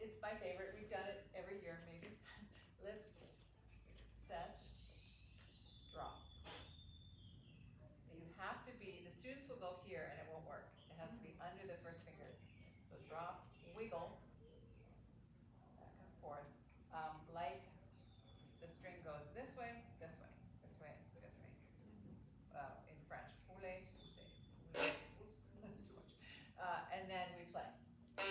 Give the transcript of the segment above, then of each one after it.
it's my favorite. We've done it every year, maybe. Lift, set, drop. You have to be, the students will go here and it won't work. It has to be under the first finger. So drop, wiggle, back and forth, like the string goes this way, this way, this way, this way. In French, poulet, poussez, poulet, oops, too much. And then we play. Right,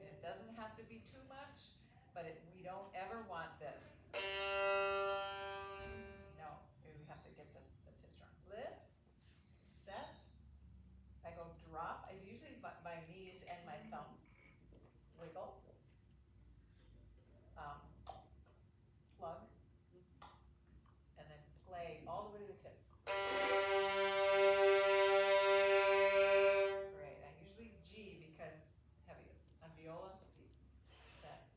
it doesn't have to be too much, but we don't ever want this. No, we have to get the tips wrong. Lift, set, I go drop, I usually my knees and my thumb, wiggle, plug, and then play all the way to the tip. Great, I usually G because heaviest. On viola, C. Set,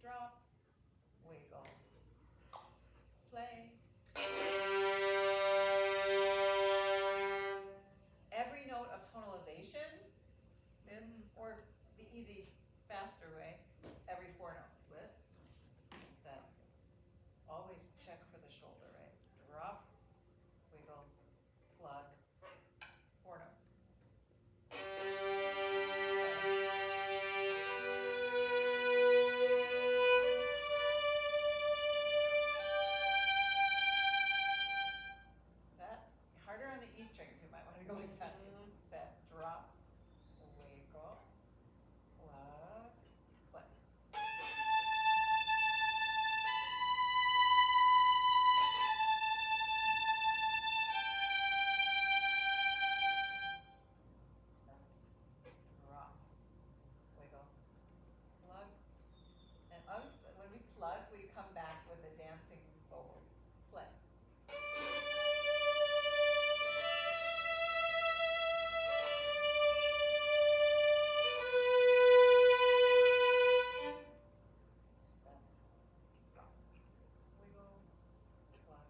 drop, wiggle, play. Every note of tonalization is, or the easy, faster way, every 4 notes. Lift, set. Always check for the shoulder, right? Drop, wiggle, plug, 4 notes. Set. Harder on the E strings, you might want to go like that. Set, drop, wiggle, plug, play. Drop, wiggle, plug, and obviously when we plug, we come back with a dancing bowl. Play. Set, drop, wiggle, plug,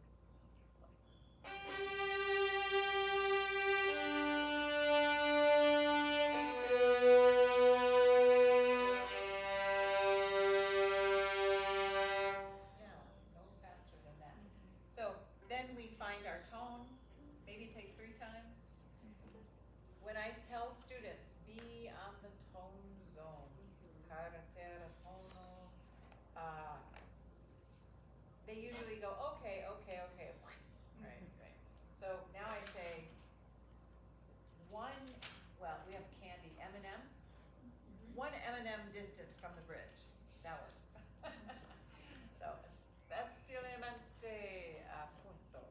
So then we find our tone. Maybe it takes 3 times. When I tell students, be on the tone zone, carattere tono, they usually go, okay, okay, okay, right, right. So now I say, we have candy, M&M, 1 M&M distance from the bridge. That works. So, especialmente a punto,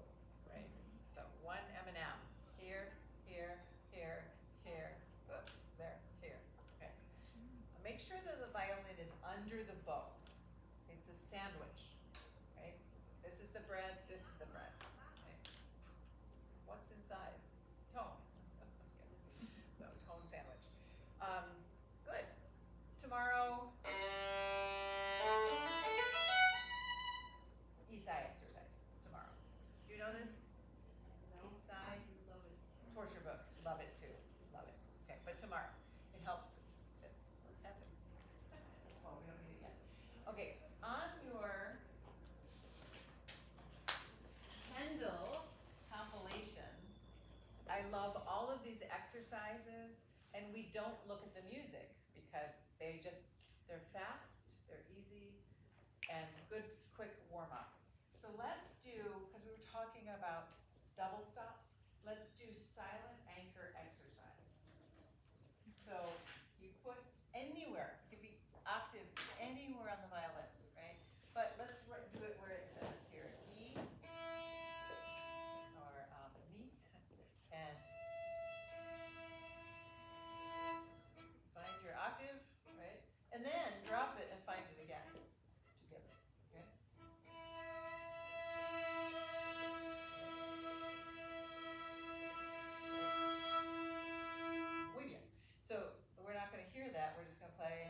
right? So 1 M&M, here, here, here, here, there, here, okay. Make sure that the violin is under the bow. It's a sandwich, right? This is the bread, this is the bread, right? What's inside? Tone. Yes. So tone sandwich. Good. Tomorrow, East Side exercise tomorrow. Do you know this? East Side? Love it. Torture book. Love it too. Love it. Okay, but tomorrow. It helps. This. What's happening? Well, we don't need it yet. Okay, on your Kendall compilation, I love all of these exercises, and we don't look at the music because they're fast, they're easy, and good, quick warm-up. So let's do, because we were talking about double stops, let's do silent anchor exercise. So you put anywhere, it could be octave anywhere on the violin, right? But let's do it where it says here, E, or Mi, and find your octave, right? And then drop it and find it again, together, okay? Muy bien. So we're not gonna hear that, we're just gonna play.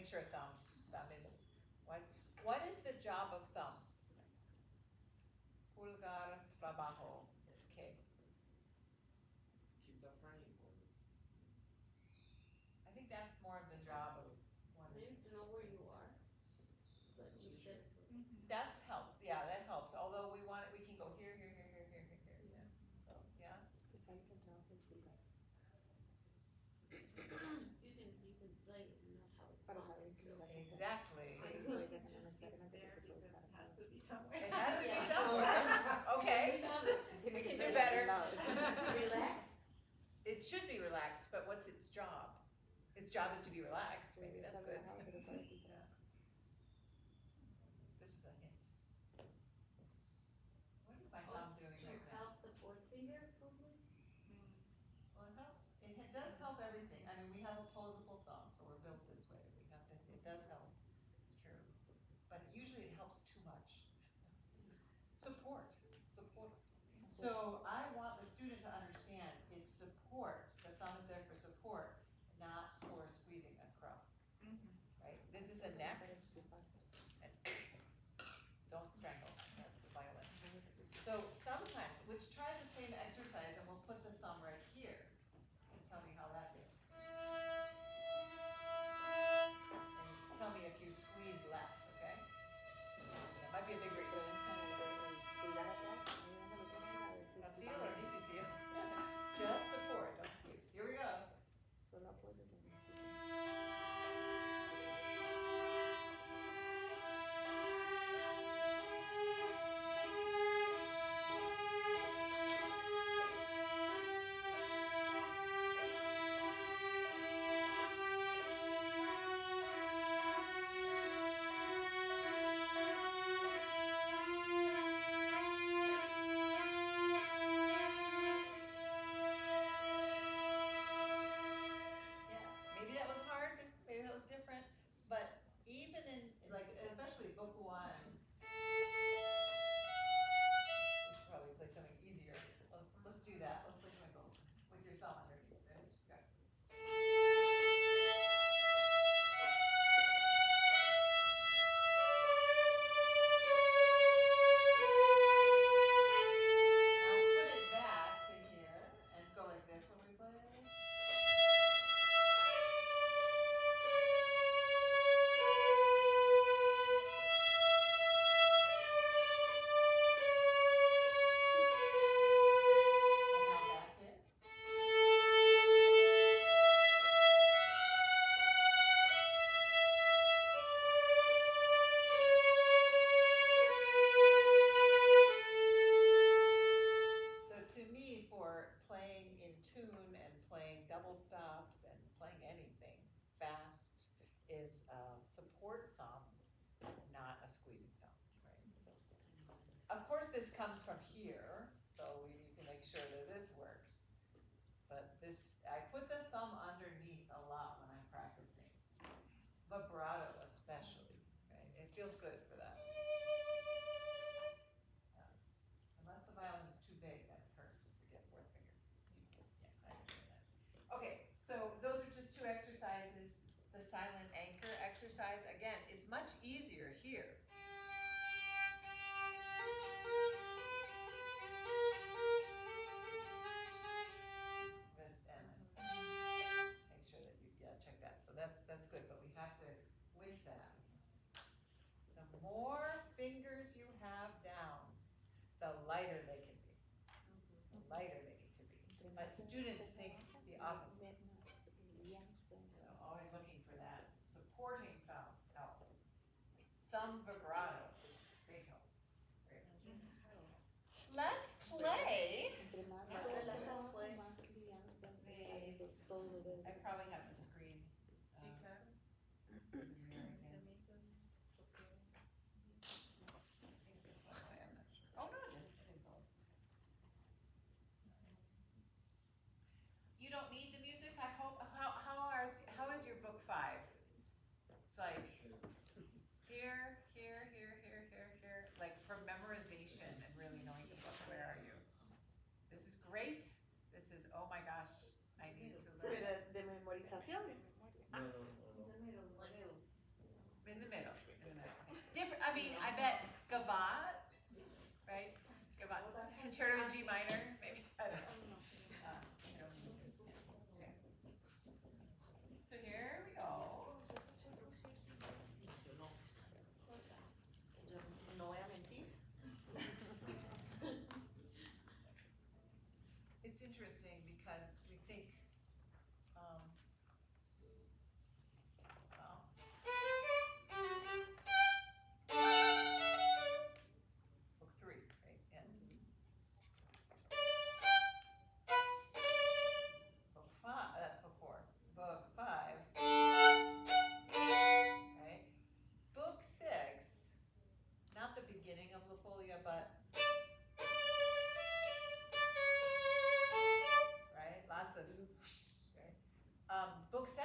sure thumb is, what is the job of thumb? Pulgar, trabajo, okay. Keep the frame. I think that's more of the job of one. Maybe to know where you are, like we said. That's help, yeah, that helps, although we can go here, here, yeah, so, yeah. You can play it and not have it. Para wrong, saber so. que Exactly. I I know like ella to que no just leave it necesariamente there porque puede because estar it has acá. to be somewhere. It has to be Yeah. somewhere, okay. We have it. Tiene We que can ser do better. de lado. Relax. It should be relaxed, but what's its job? Its job is to be relaxed, maybe that's good. Está relajado, pero sabe que Yeah. This is a hint. What is my thumb doing To right now? help the fourth finger, probably. Well, it helps, it does help everything, I mean, we have opposable thumbs, so we're built this way, we have to, it does help, it's true. But usually it helps too much. Support. So I want the student to understand it's support, the thumb is there for support, not for squeezing across, right? This is a neck, and don't strangle, that's the violin. So sometimes, which tries the same exercise and we'll put the thumb right here, and tell me how that did. And tell me if you squeeze less, okay? That might be a big reach. Fácil or difícil? Just support, don't squeeze. Here we go. Solo apoyo que necesito. Yeah, maybe that was hard, maybe that was different, but even in, like, especially Bokuan, we should probably play something easier. Let's do that. Let's play Twinkle with your thumb underneath. Ready? Go. Now put it back to here and go like this when we play. And now back in. So to me, for playing in tune and playing double stops and playing anything fast is support thumb, not a squeezing thumb, right? Of course, this comes from here, so we need to make sure that this works. But this, I put the thumb underneath a lot when I'm practicing. Vibrato especially, right? It feels good for that. Unless the violin is too big, then it hurts to get fourth finger. Yeah, I understand that. Okay, so those are just two exercises. The silent anchor exercise, again, it's much easier here. This and make sure that you, check that. So that's good, but we have to, with that, the more fingers you have down, the lighter they can be. The lighter they need to be. But students think the opposite. So always looking for that. Supporting thumb helps. Thumb vibrato, big help. Great. Let's play. Entre más Más cosas, relajado, pues. más liviano, pues, sale de todo de- I probably have to screen. I think this one way, I'm not sure. Oh, no, it didn't go. You don't need the music, I hope, how is your book 5? It's like here, like for memorization and really knowing the book, where are you? This is great, this is, oh my gosh, I need to learn. Pero de memorización. No. In the middle, like. mean, I bet Gavotte, right? Gavotte, concerto in G minor, maybe, I don't know. Okay. So here we go. Yo no voy a mentir. It's interesting because we think, well, book 3, right? And book 5, that's book 4. Book 5, right? Book 6, not the beginning of La Folia, but right? Lots of right? Book 7.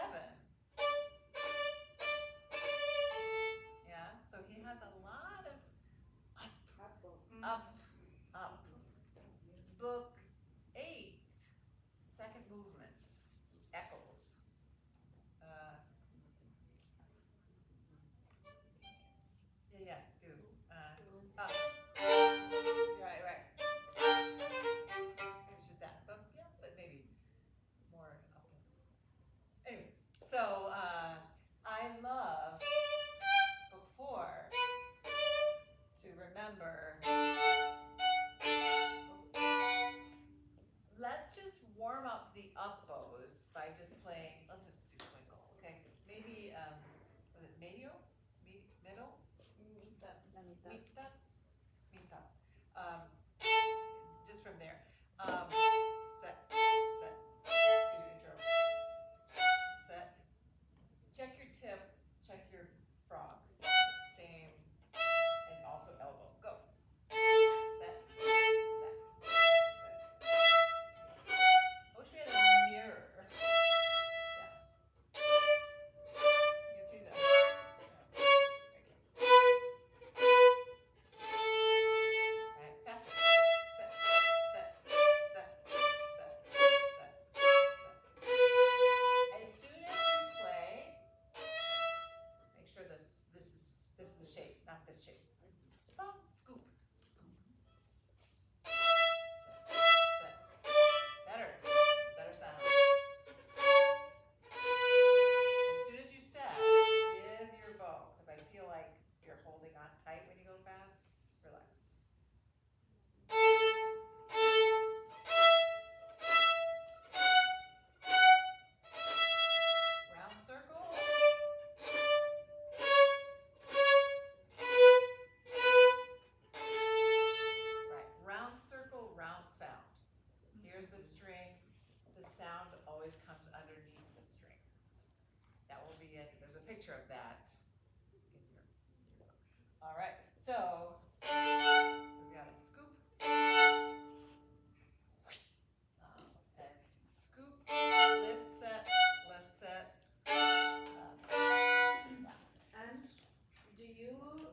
Yeah, so he has a lot of up, up. Book 8, second movement, Eccles. Yeah, do. Up. Right. It's just that, but yeah, but maybe more upwards. Anyway, so I love book 4 to remember. Let's just warm up the up bows by just playing. Let's just do twinkle, okay? Maybe was it medio, middle, La mitad. mitad. Just from there. Set. Intro. Set. Check your tip. Check your frog. Same. And also elbow. Go. Set. I wish we had a mirror. Yeah. You can see that. Right, faster. Set. As soon as you play, make sure this is the shape, not this shape. Boom, scoop. Set. Better sound. As soon as you set, give your bow, because I feel like you're holding on tight when you go fast. Relax. Round circle. Right, round circle, round sound. Here's the string. The sound always comes underneath the string. That will be it. There's a picture of that in your book. All right, so we got a scoop. And scoop, lift set. Yeah. And do you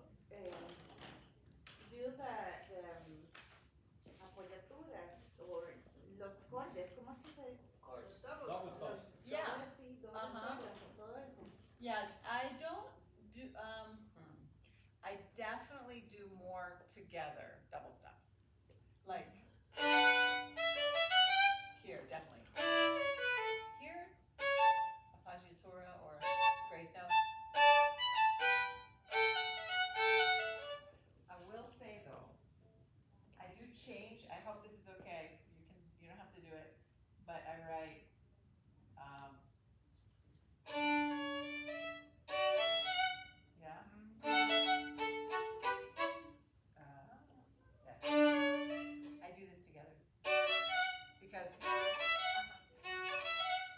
do the apoyaturas or los cordes? ¿Cómo es que se dice? Chords. Double stops. Yeah. Dobles, sí, dobles, Uh-huh. dobles, todo eso. Yeah, I don't do, I definitely do more together, double stops. Like, here, definitely. Here, appoggiatura or grace note. I will say though, I do change, I hope this is okay, you don't have to do it, but I write, yeah. I do this together because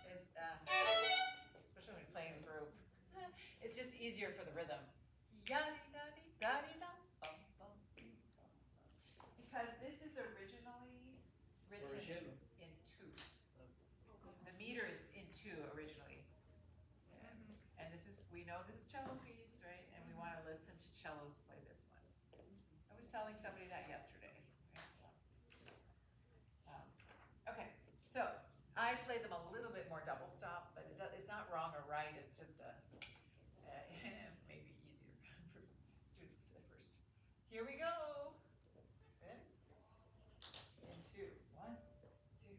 it's especially when we play in a group, it's just easier for the rhythm. Because this is originally written in 2. The meter is in 2 originally. And this is, we know this is cello piece, right? And we want to listen to cellos play this one. I was telling somebody that yesterday. Okay, so I play them a little bit more double stop, but it's not wrong or right. It's just maybe easier for students at first. Here we go. Ready? In two. One, two.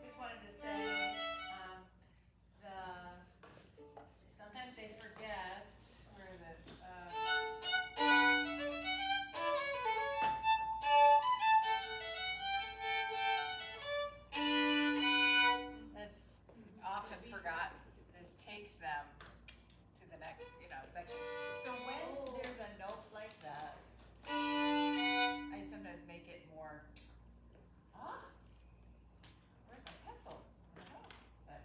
Just wanted to say, sometimes they forget, where is it? That's often forgotten. This takes them to the next, section. So when there's a note like that, I sometimes make it more, where's my pencil? I don't know, but,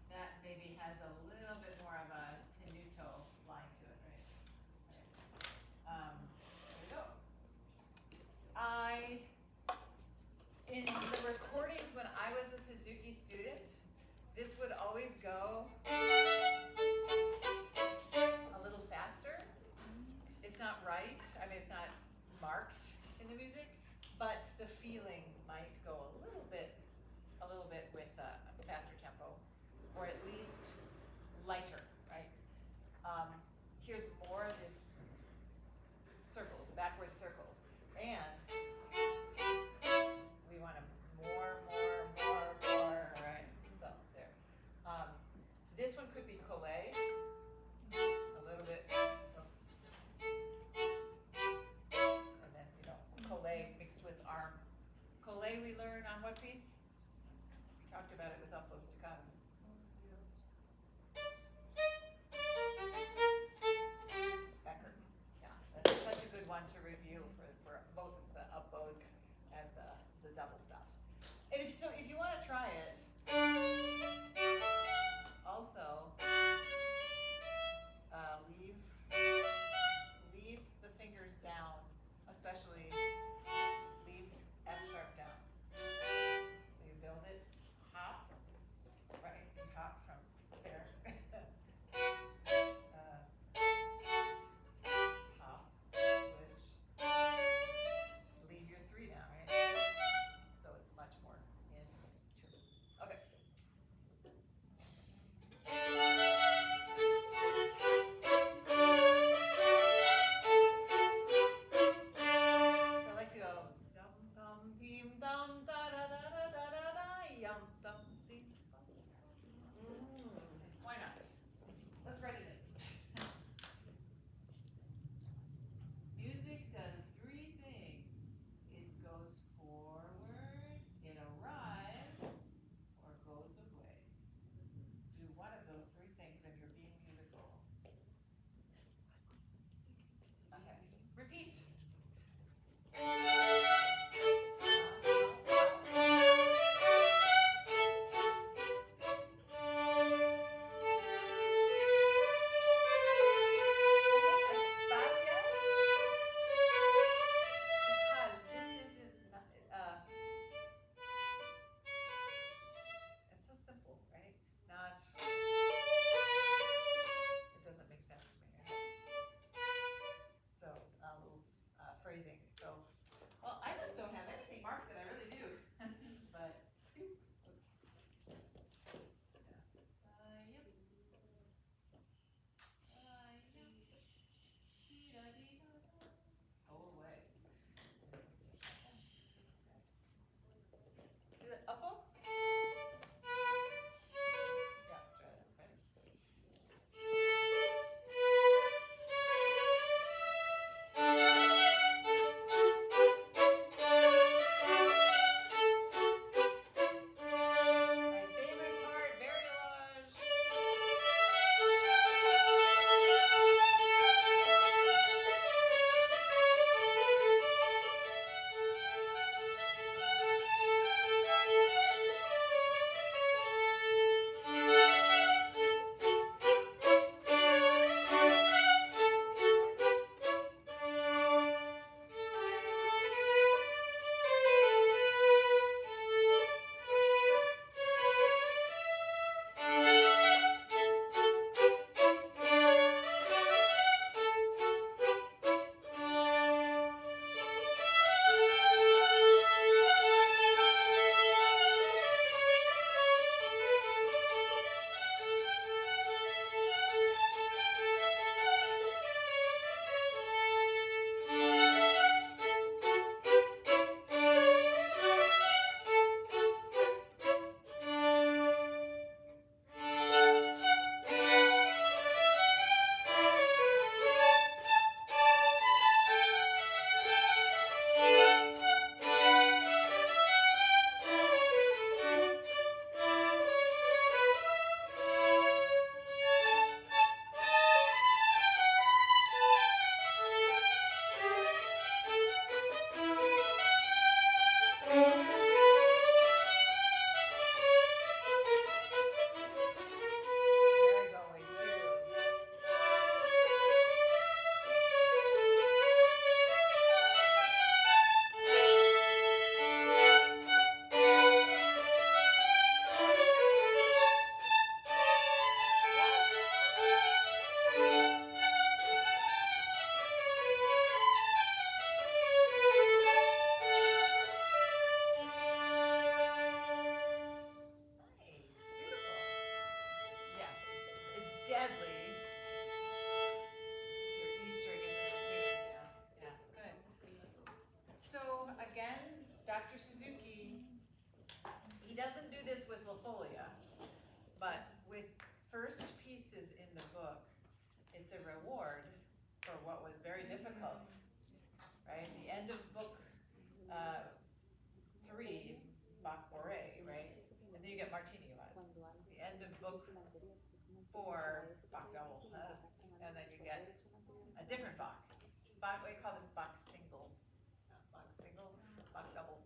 that maybe has a little bit more of a tenuto line to it, right? There we go. In the recordings when I was a Suzuki student, this would always go a little faster. It's not right, it's not marked in the music, but the feeling might go a little bit with a faster tempo, or at least lighter, right? Here's more of this circles, backward circles, and we want more, right? So there. This one could be collé, a little bit, and then collé mixed with arm. Collé we learn on what piece? We talked about it with Alpo staccato. Becker. Yeah, that's such a good one to review for both of the up bows and the double stops. And if you want to try it, also leave the fingers down, especially leave F sharp down. So you build it, hop, right, that. It doesn't make sense to me. So, a little phrasing. So, well, I just don't have anything marked that I really do. But, oops. Yeah. Yep. Go away. Is it uppo? Yeah, let's try that. Ready? My favorite part, variolage. There I go, way too. Nice, beautiful. Yeah, it's deadly. Your E string is in it too. Yeah, good. So again, Dr. Suzuki, he doesn't do this with La Folia, but with first pieces in the book, it's a reward for what was very difficult, right? The end of book 3, Bach Boré, right? And then you get Martini Yuan. The end of book 4, Bach double, and then you get a different Bach. Bach, we call this Bach single. Bach single, Bach double.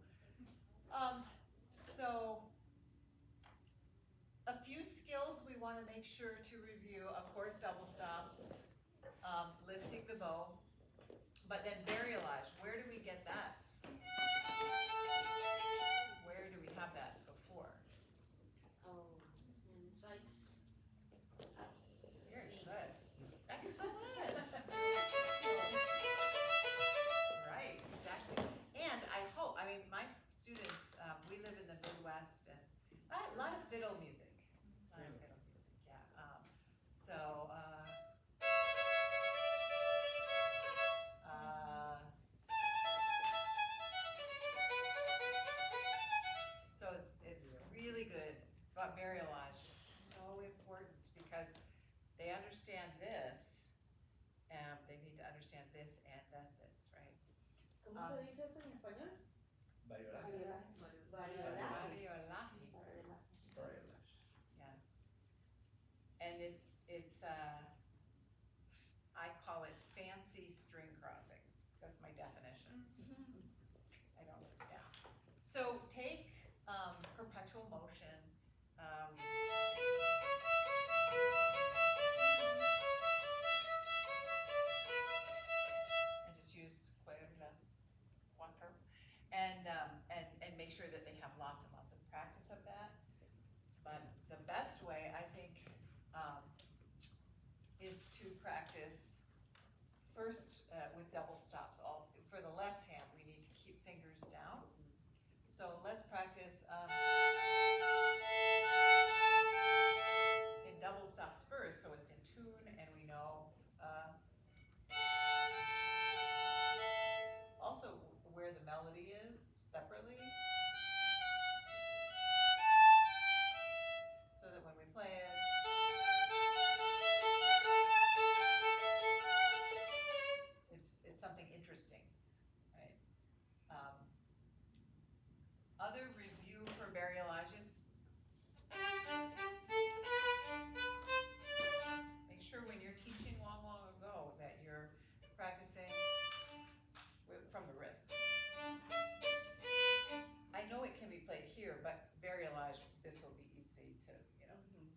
So a few skills we want to make sure to review, of course, double stops, lifting the bow, but then variolage, where do we get that? Where do we have that before? Oh, and sites. Very good. Excellent. Right, exactly. And I hope, I mean, my students, we live in the Midwest, and a lot of fiddle music. A lot of fiddle music, yeah. So, it's really good, but variolage, so important, because they understand this, and they need to understand this and then this, right? ¿Cómo se dice eso en español? Variolage. Variolage. Variolage. Yeah. And it's I call it fancy string crossings. That's my definition. I don't, yeah. So take perpetual motion. And just use cuerda, cuatro, and make sure that they have lots and lots of practice of that. But the best way, I think, is to practice first with double stops. For the left hand, we need to keep fingers down. So let's practice in double stops first, so it's in tune and we know also where the melody is separately, so that when we play it, it's something interesting, right? Other review for Bariolages. Make sure when you're teaching long ago that you're practicing from the wrist. I know it can be played here, but Bariolage, this will be easy to,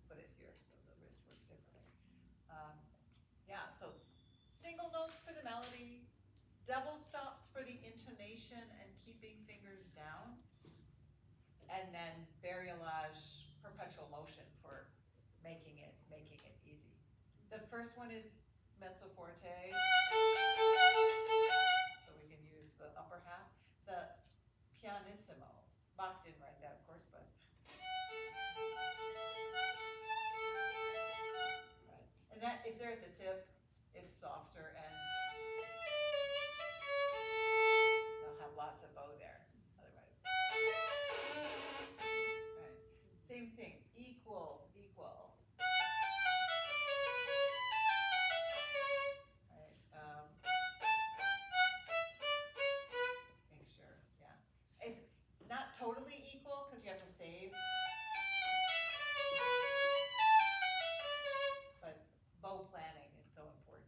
put it here, so the wrist works differently. Yeah, so single notes for the melody, double stops for the intonation and keeping fingers down, and then Bariolage perpetual motion for making it easy. The first one is mezzo forte, so we can use the upper half. The pianissimo, Bach didn't write that, of course, but. Right. And that, if they're at the tip, it's softer and they'll have lots of bow there, otherwise. Right. Same thing, equal. Right. Make sure, yeah. It's not totally equal because you have to save. But bow planning is so important.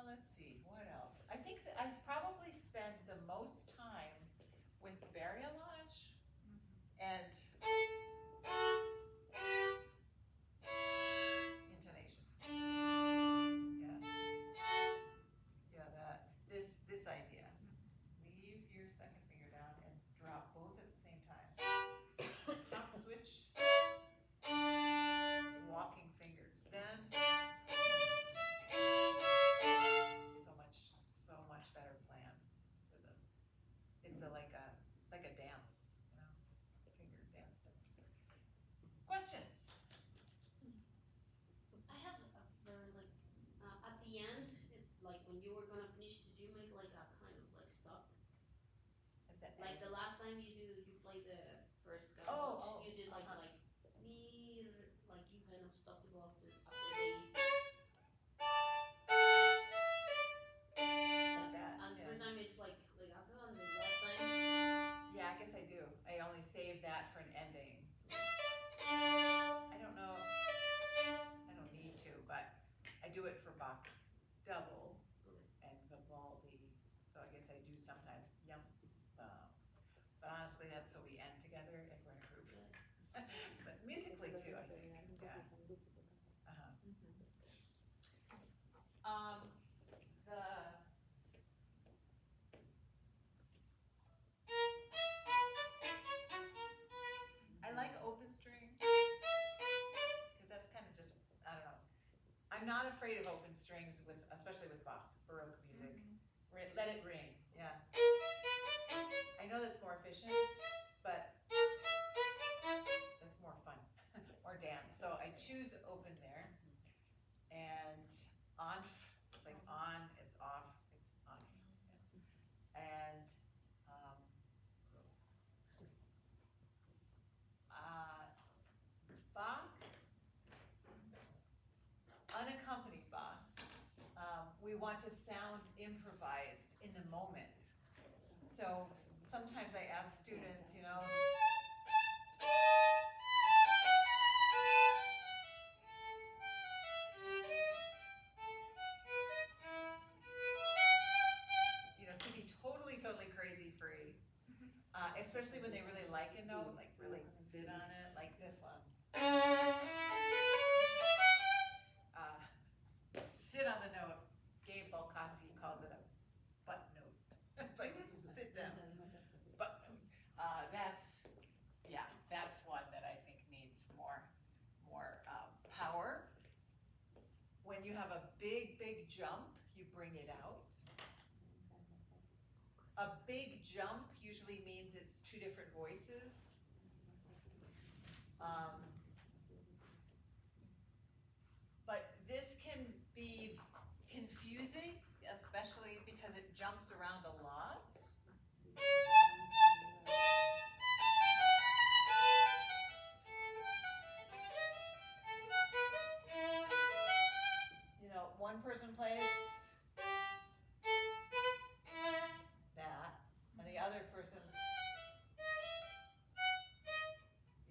Let's see, what else? I think that I probably spend the most time with Bariolage and intonation. Yeah, this idea. Leave your second finger down and drop both at the same time. Top switch, walking fingers. Then so much better plan for them. It's like a dance, finger dance steps. Questions? I have at the end, like when you were gonna finish, did you make like a kind of like stop? At the Like end? the last time you play the first guy, Oh, you did like uh-huh. me, like you kind of stopped to go after the Like that, and yeah. first time it's like after, and the last time. Yeah, I guess I do. I only save that for an ending. I don't know, I don't need to, but I do it for Bach double and Vivaldi, so I guess I do sometimes but honestly, that's so we end together if we're in a group. But musically too, I think, yeah. I like open string, because that's kind of just, I don't know. I'm not afraid of open strings especially with Bach, Baroque music. Let it ring, yeah. I know that's more efficient, but that's more fun, more dance. So I choose open there, and on, it's like on, it's off, it's on, and Bach, unaccompanied Bach, we want to sound improvised in the moment. So sometimes I ask students, to be totally crazy free, especially when they really like a note, like really sit on it, like this one. Sit on the note. Gabe Balkasi calls it a butt note. It's like sit down. Butt note. That's one that I think needs more power. when you have a big, big jump, you bring it out. A big jump usually means it's two different voices. But this can be confusing, especially because it jumps around a lot. You know, one person plays that, and the other person's,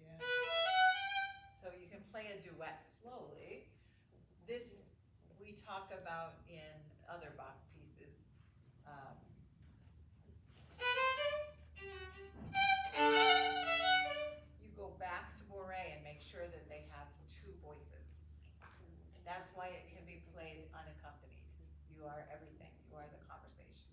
yeah. So you can play a duet slowly. This we talk about in other Bach pieces. You go back to Bourrée and make sure that they have two voices. That's why it can be played unaccompanied. You are everything. You are the conversation.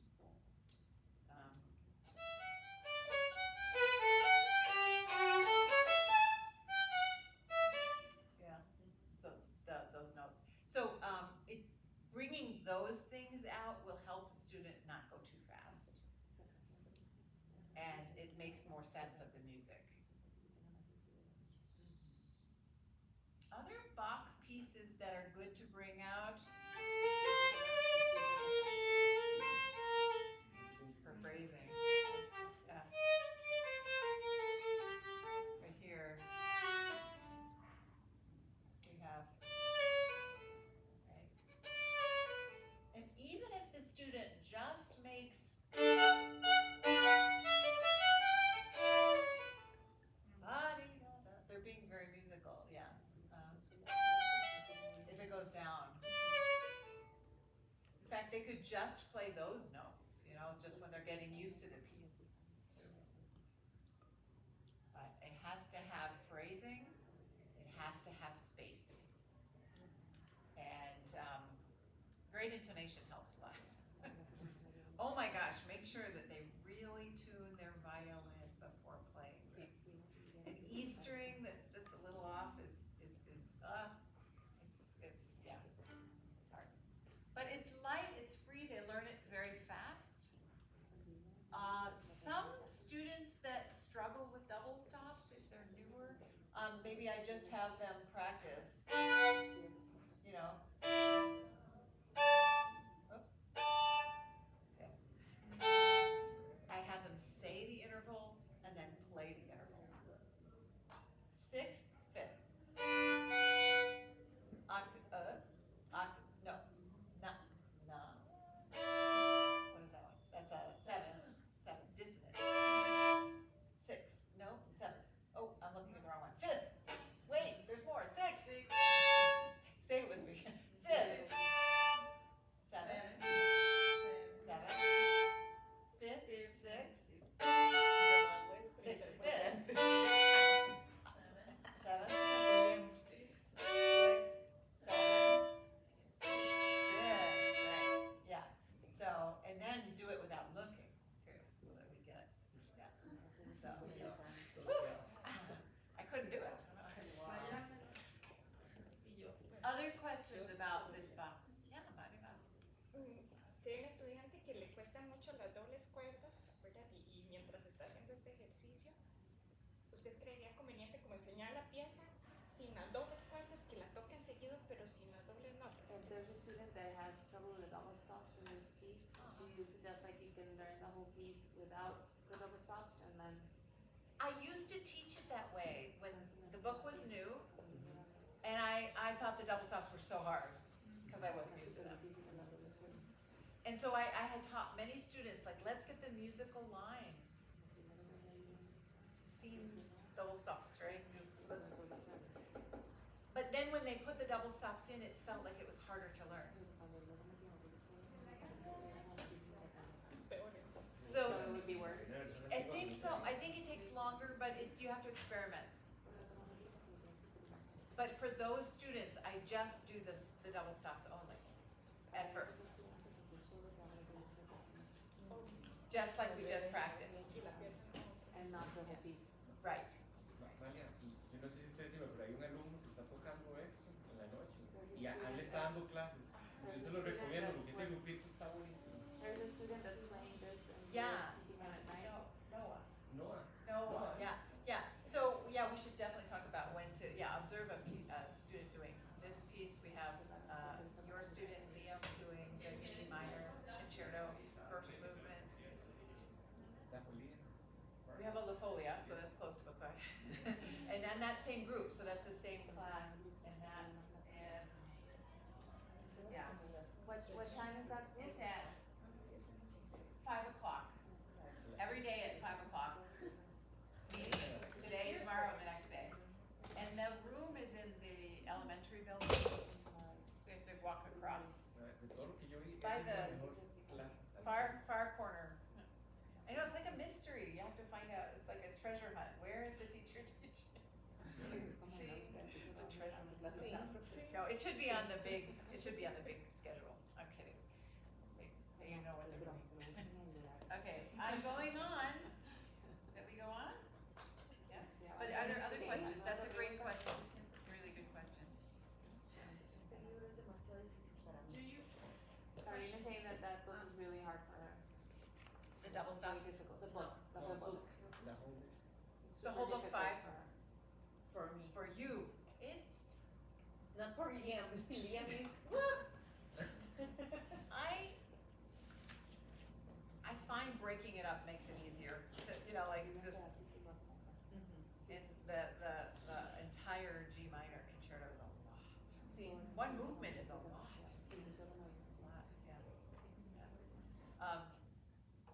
Yeah. So those notes. So bringing those things out will help the student not go too fast, and it makes more sense of the music. Other Bach pieces that are good to bring out for phrasing. Yeah. Right here we have, right? And even if the student just makes they're being very musical, yeah. If it goes down. In fact, they could just play those notes, you know, just when they're getting used to the piece. But it has to have phrasing, it has to have space. And great intonation helps a lot. Oh my gosh, make sure that they really tune their violin before playing this. An E string that's just a little off is yeah, it's hard. But it's light, it's free, they learn it very fast. Some students that struggle with double stops, if they're newer, maybe I just have them practice, you know. Oops. Okay. I have them say the interval and then play the interval. Sixth, fifth. Octave, no. What is that one? That's a seventh. Dissonant. Six, no, seven. Oh, I'm looking at the wrong one. Fifth. Wait, there's more. Six. Say it with me. Fifth. Seven. Fifth, sixth. Sixth, fifth. Seven. Sixth, seventh, sixth. Yeah. So, and then do it without looking too, so that we get, yeah. So, woof. I couldn't do it. Other questions about this Bach? Yeah, Marima. Si hay un estudiante que le cuestan mucho las dobles cuerdas, ¿verdad? Y mientras está haciendo este ejercicio, ¿usted creería conveniente como enseñar la pieza sin las dobles cuerdas, que la toquen seguido, pero sin las dobles notas? If there's a student that has trouble with the double stops in this piece, do you suggest like you can learn the whole piece without the double stops and then? I used to teach it that way when the book was new, and I thought the double stops were so hard because I wasn't used to them. And so I had taught many students, like, let's get the musical line. Seen double stops, right? But then when they put the double stops in, it felt like it was harder to learn. So it would be worse. I think so. I think it takes longer, but you have to experiment. But for those students, I just do the double stops only at first. Just like we just practiced. And not the whole piece. Right. María, y yo no sé si ustedes saben, pero hay un alumno que está tocando esto en la noche y a él le está dando dando clases. Yo se lo recomiendo porque ese grupito está buenísimo. There's a student that's playing this and Yeah. teaching him at night. Noah. Noah. Noah, yeah. So, yeah, we should definitely talk about when to, observe a student doing this piece. We have, your student Liam doing the G minor concerto, first movement. La Folia. We have a La Folia, so that's close to book five. And then that same group, so that's the same class, and that's in, What time is that? it's at 5 o'clock. Every day at 5 o'clock. Meeting today, tomorrow, and the next day. And the room is in the elementary building, so you have to walk across. De todo lo que yo vi, It's by esa es la the mejor clase. Far corner. I know, it's like a mystery, you have to find out, it's like a treasure hunt, where is the teacher teaching? See, it's a treasure hunt. See, no, it should be on the big schedule, I'm kidding. You know what they're doing. Okay, I'm going on. Did we go on? Yes? But are there other questions? That's a great question, really good question. Este libro es demasiado difícil para Do mí. you, Karina's saying that book was really hard for her. the double It's very stops? difficult. The book, the whole book. La whole. It's The whole super book difficult 5? for her. For me. For you, it's, Not for Liam. Liam is. I find breaking it up makes it easier to, like, just, the entire G minor concerto is a lot. Sí. One movement is a lot. It's a lot, yeah.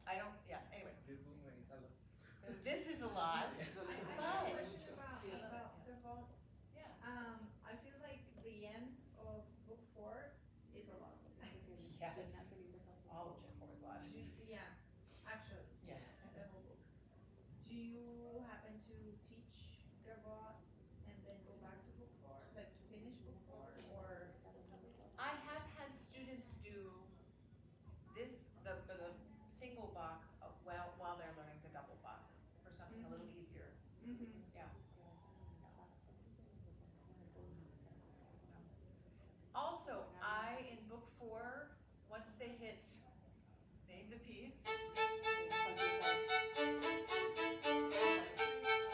I don't, anyway, This movement is a lot. this is a lot, I have a but, question about the vault. yeah. I feel like the end of book 4 is a lot. Yes, all of book 4 is a lot. Yeah, actually, Yeah. the whole book. Do you happen to teach Gavotte and then go back to book 4, like to finish book 4, or? I have had students do this, the single Bach while they're learning the double Bach for something a little easier. Mm-hmm. Yeah. Also, in book 4, once they hit, name the piece.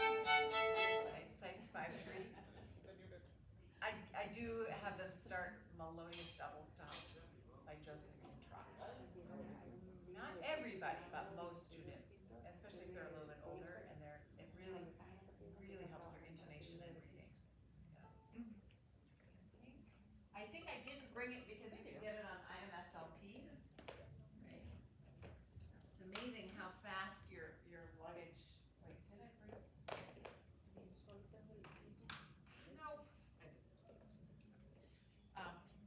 Right, sites 5-3. I do have them start Melodious Double Stops by Josephine Trott. Not everybody, but most students, especially if they're a little bit older, and it really helps their intonation and reading. Yeah. I think I didn't bring it because you can get it on IMSLP. Right. It's amazing how fast your luggage. Wait, did I bring? Nope.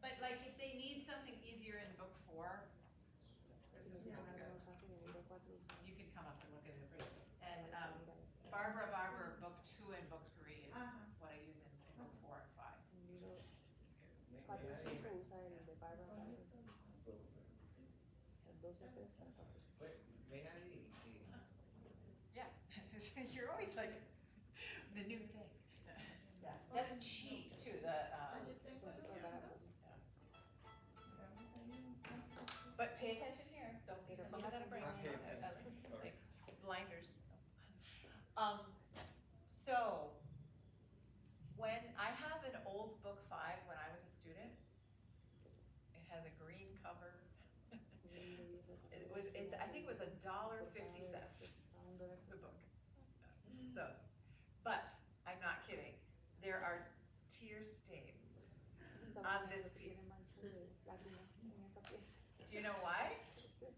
But like if they need something easier in book 4, this is really good. You can come up and look at it. And Barbara, book 2 and book 3 is what I use in book 4 and 5. Yeah, you're always like the new thing. Yeah, that's cheap too. But pay attention here. Don't look at a brain. Okay, sorry. Like blinders. So when I have an old book 5 when I was a student, it has a green cover. I think it was $1.50 the book. So, but I'm not kidding. There are tear stains on this piece. Do you know why? There's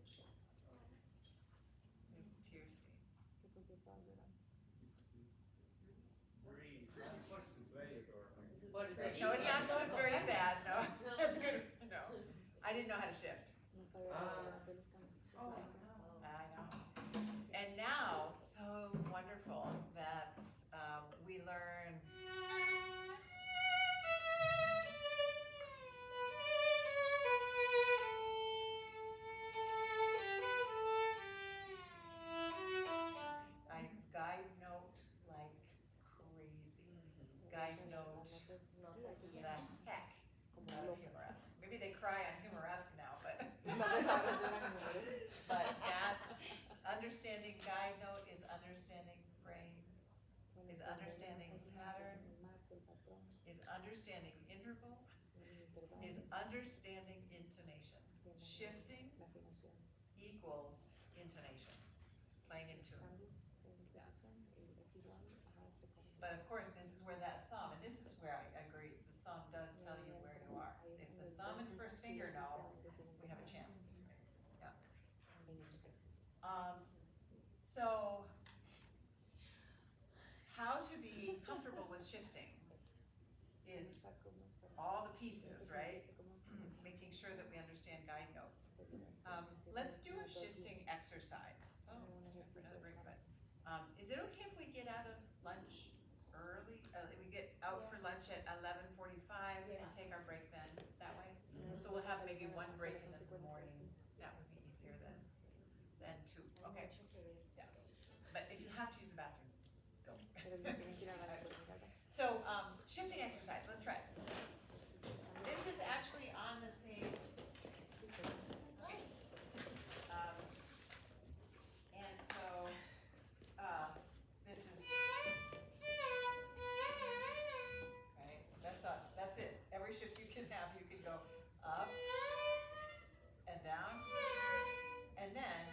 tear stains. What is it? No, it's not. It's very sad. No, that's good. No, I didn't know how to shift. Oh, I know. And now, so wonderful that we learn. I guide note like crazy. Guide note the heck out of humorous. maybe they cry on humoresque now, but. No les hablas, lloran en números. But that's, understanding guide note is understanding frame, is understanding pattern, is understanding interval, is understanding intonation. Shifting equals intonation, playing in tune. But of course, this is where that thumb, and this is where I agree, the thumb does tell you where you are. If the thumb and first finger know, we have a chance. Yeah. So, how to be comfortable with shifting is all the pieces, right? Making sure that we understand guide note. Let's do a shifting exercise. Oh, it's time for another break, but, is it okay if we get out of lunch early? We get out for lunch at 11:45 and Yes. take our break then, that way? So we'll have maybe one break in the morning, that would be easier than two, okay? Yeah, but if you have to use the bathroom, don't. So, shifting exercise, let's try it. This is actually on the same. And so, this is. Right, that's it. Every shift you can have, you can go up and down, and then.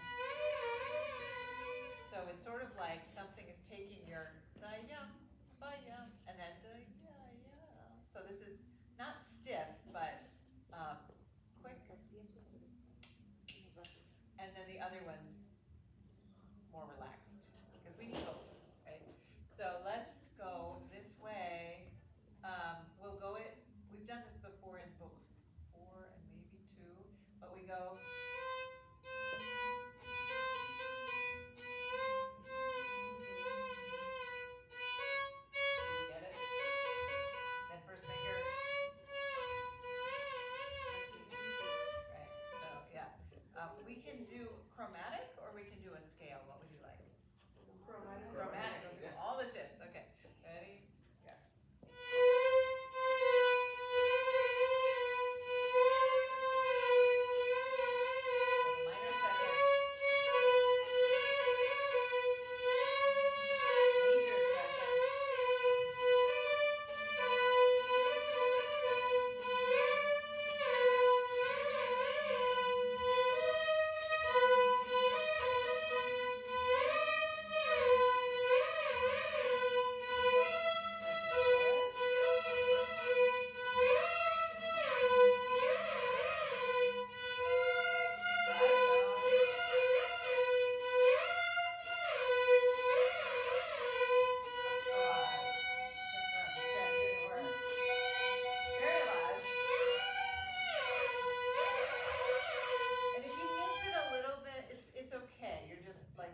So it's sort of like something is taking your da-yum, ba-yum, and then da-ya-ya. So this is not stiff, but quick, and then the other one's more relaxed, because we need both, right? So let's go this way. We'll go it, we've done this before in book 4 and maybe 2, but we go. You get it? Then first finger. Right, so yeah. We can do chromatic or we can do a scale. What would you like? Chromatic, let's do all the shifts, okay. Ready? Yeah. Minor second. Major second. And if you miss it a little bit, it's okay. You're just like,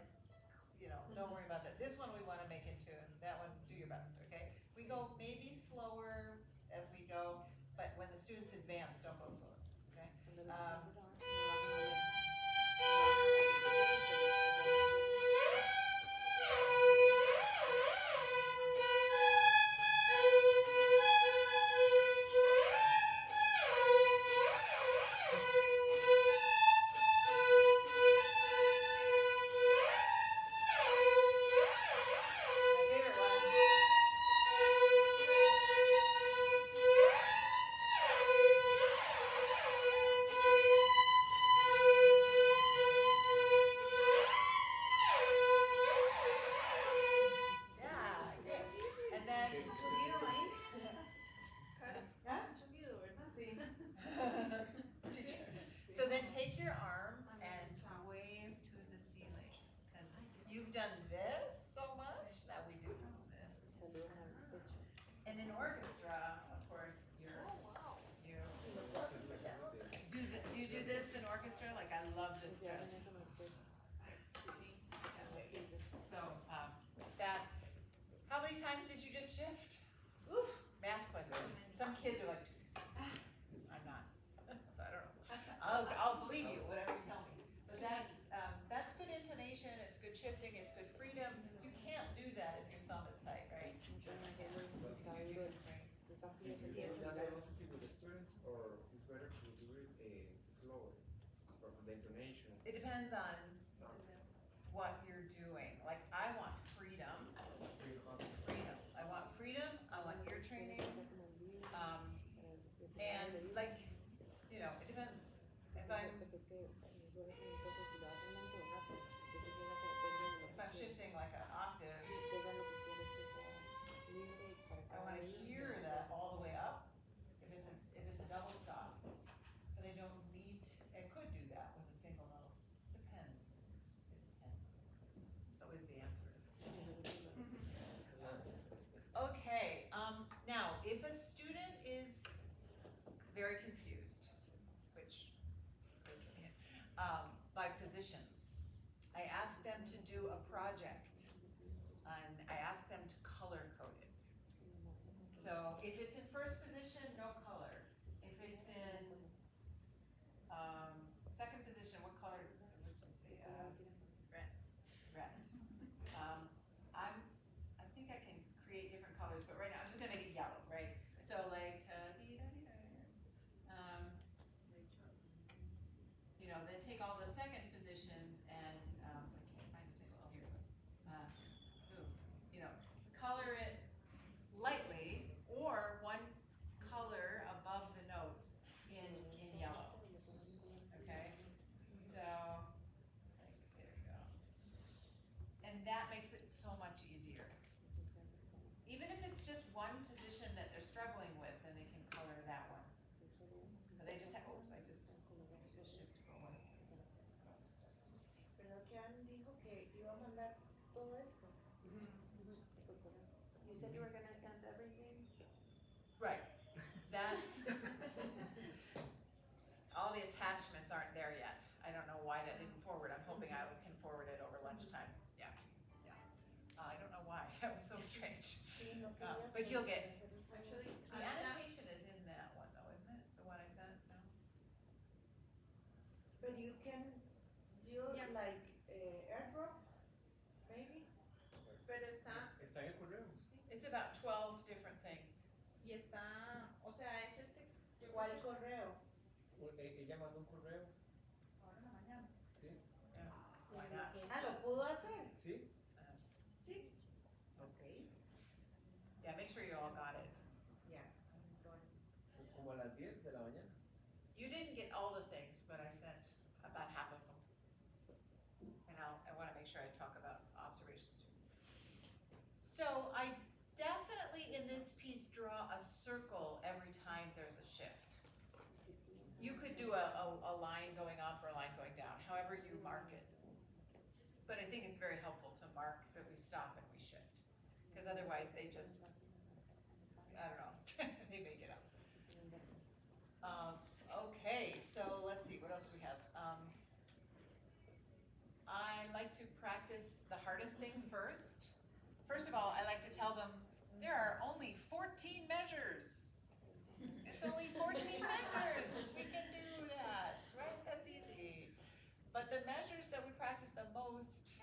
don't worry about that. This one we want to make into, and that one, do your best, okay? We go maybe slower as we go, but when the students advance, don't go slower, okay? My favorite one. Yeah, good. And then. Chunguido ahí. ¿Ya? Chunguido, ¿verdad? Sí. Teacher. So then take your arm and wave to the ceiling, because you've done this so much, now we do this. And in orchestra, of course, you do you do this in orchestra? Like, I love this stretch. So, that, how many times did you just shift? Oof, math question. Some kids are like, I'm not, so I don't know. I'll believe you, whatever you tell me. But that's good intonation, it's good shifting, it's good freedom. You can't do that if your thumb is tight, right? You do different strings. Is that velocity with the students, or is better to do the intonation. It depends on what you're doing. Like, I want freedom. Freedom. I want freedom. I want ear training. And like, you know, it depends. If I'm shifting like an octave, I want to hear that all the way up. If it's a double stop, but I don't need. I could do that with a single note. Depends. It depends. It's always the answer. Okay. Now, if a student is very confused, which by positions, I ask them to do a project, and I ask them to color code it. So if it's in first position, no color. If it's in second position, what color? Let's just say red. Red. I think I can create different colors, but right now I'm just gonna make it yellow, right? So like you know, then take all the second positions and I can't find a single. Oh, here it is. You know, color it lightly, or one color above the notes in yellow. Okay, so there you go, and that makes it so much easier. Even if it's just one position that they're struggling with, then they can color that one. But they just have. Oops, I just shift forward. ¿Verdad que Ann dijo que iba a mandar todo esto? You said you were gonna send everything? Right. That's all the attachments aren't there yet. I don't know why that didn't forward. I'm hoping I can forward it over lunchtime. Yeah. Yeah. I don't know why. That was so strange. Sí, no quería But you'll get. hacer el favor. Actually, The annotation is in that one though, isn't it? The one I sent? No? But you can do Yeah. like airdrop, maybe? pero está, Está en el correo. It's about 12 different things. y está, o sea, es yo creo ¿Cuál que es correo? Ella mandó un correo. ahora en la mañana. Sí. Yeah. Why not? Ah, ¿lo pudo hacer? Sí. Sí. Ok. Yeah, make sure you all got it. Ya. Fue como a las 10 de la mañana. You didn't get all the things, but I sent about half of them. And I want to make sure I talk about observations too. So I definitely in this piece draw a circle every time there's a shift. You could do a line going up or a line going down, however you mark it. But I think it's very helpful to mark that we stop and we shift. Because otherwise they just, I don't know, they make it up. Okay, so let's see, what else do we have? I like to practice the hardest thing first. First of all, I like to tell them there are only 14 measures. It's only 14 measures. We can do that, right? That's easy. But the measures that we practice the most.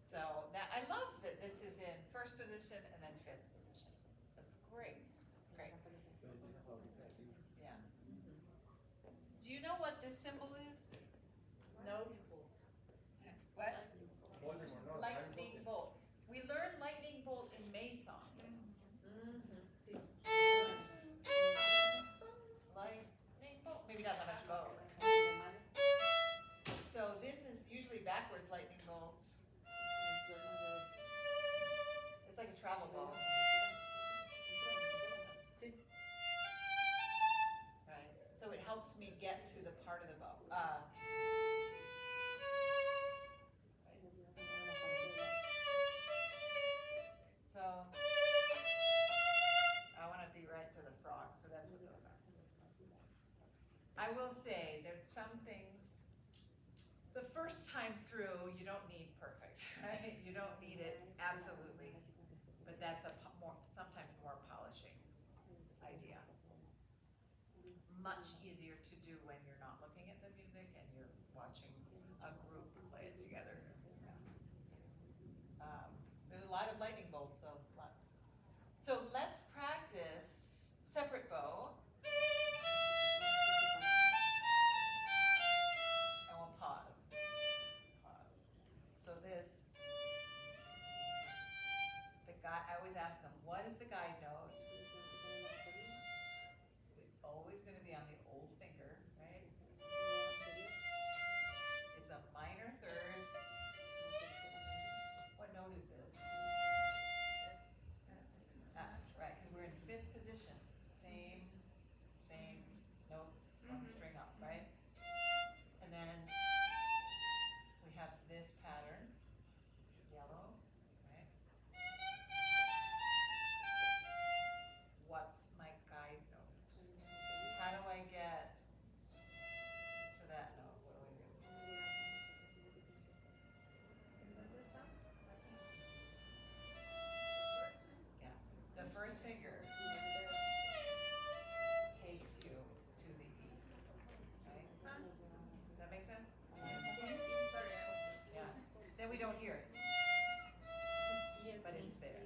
So that I love that this is in first position and then fifth position. That's great. Great. Estoy viendo ahorita el libro. Yeah. Do you know what this symbol is? No. What? Voldemort, no, Lightning bolt. We learned lightning bolt in May songs. Sí. Lightning bolt. Maybe not that much bow. So this is usually backwards lightning bolts. It's like a travel bow. Sí. Right. So it helps me get to the part of the bow. So I want to be right to the frog, so that's what those are. I will say there's some things. The first time through, you don't need perfect, right? You don't need it absolutely, but that's sometimes more polishing idea. Much easier to do when you're not looking at the music and you're watching a group play it together. Yeah. lot of lightning bolts, so lots. So let's practice separate bow. And we'll pause. Pause. So this, the guy, I always ask them, what is the guide note? It's always gonna be on the old finger, right? It's a minor third. What note is this? Right, because we're in fifth position. Same notes, one string up, right? And then we have this pattern, yellow, right? What's my guide note? How do I get to that note? What do I do? Yeah, the first finger takes you to the E, right? Does that make sense? Yeah. Then we don't hear it, but it's there.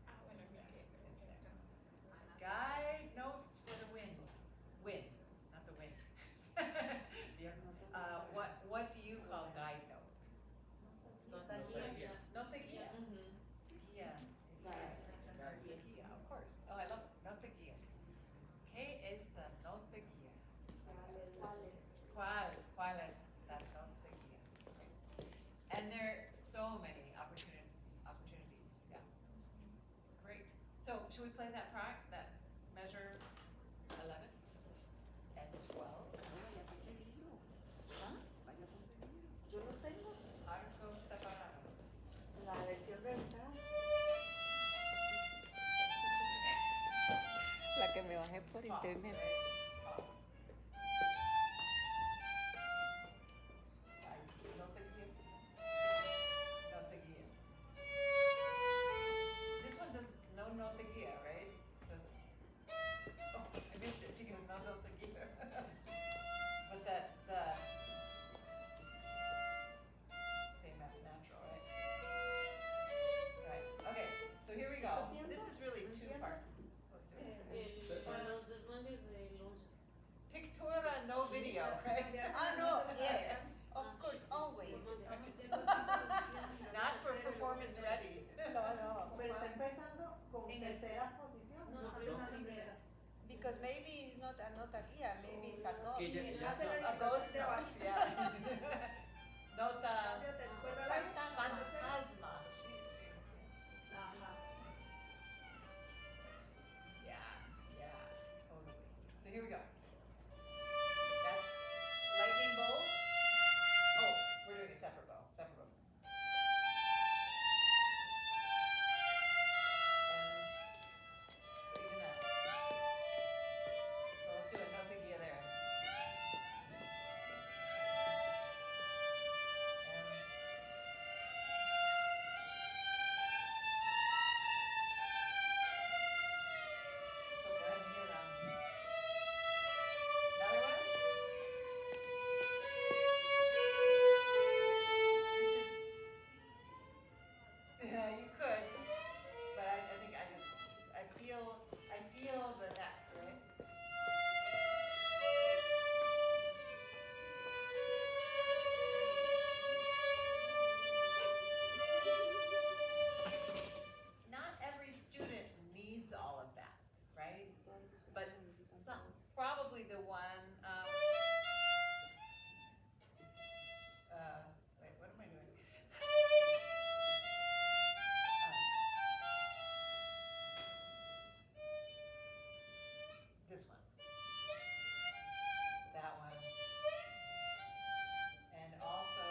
Ah, bueno, It's there. ok, It's there. perfecto. Guide notes for the wind. Wind, not the wind. What do you call guide note? Nota Nota guía. guía. Nota guía. Ujú. Guía. Nota guía, of course. Oh, I love it. Nota guía. ¿Qué es la nota guía? ¿Cuál es la nota guía? And there are so many opportunities. Yeah. Great. So should we play that measure 11 and 12? Yo los tengo. Arco separado. La versión revisada. La que me bajé por Pause, internet. right? Pause. Nota guía. Nota guía. This one does no nota guía, right? Oh, I missed it because no nota guía. But the same F natural, right? Right. Okay. So here we go. This is really two parts. Let's do it. Para los desmanes del 11. Pictura, no video, right? Ah, no, yes. Of course, always. Not for performance ready. No, no. Pero está empezando con En el- tercera posición. No, está pero empezando en primera. primera. Because maybe it's not a nota guía, maybe it's a Es ghost. que ya Hace la A digitación ghost de note, abajo. yeah. Nota Cambio de escuela a la fantasma. Sí. Ajá. Yeah, totally. So here we go. That's lightning bolt. Oh, we're doing a separate bow. And so even that. So let's do a nota guía there. So go ahead and hear them. Another one. This is, yeah, you could, but I think I feel the neck, right? Not every student needs all of that, right? But some, probably the one, wait, what am I doing? This one. That one. And also,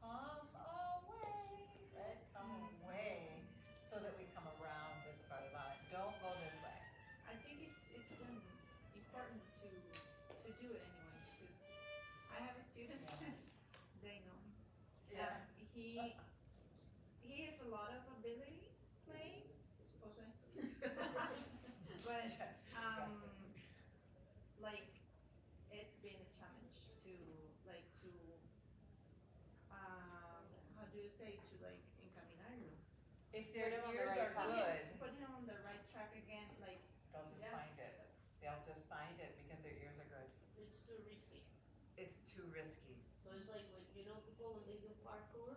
come away, right? Come away, so that we come around this part of it. Don't go this way. I think it's important to do it anyway, because I have a student, they know me. He has a lot of ability playing, also. But like it's been a challenge to how do you say, to like encaminarlo, If their Put 'em on the ears right are path. good, Put him on the right track again, like, they'll just Yeah. find it. They'll just find it because their ears are good. It's too risky. It's too risky. So it's like when, you know, people when they do parkour,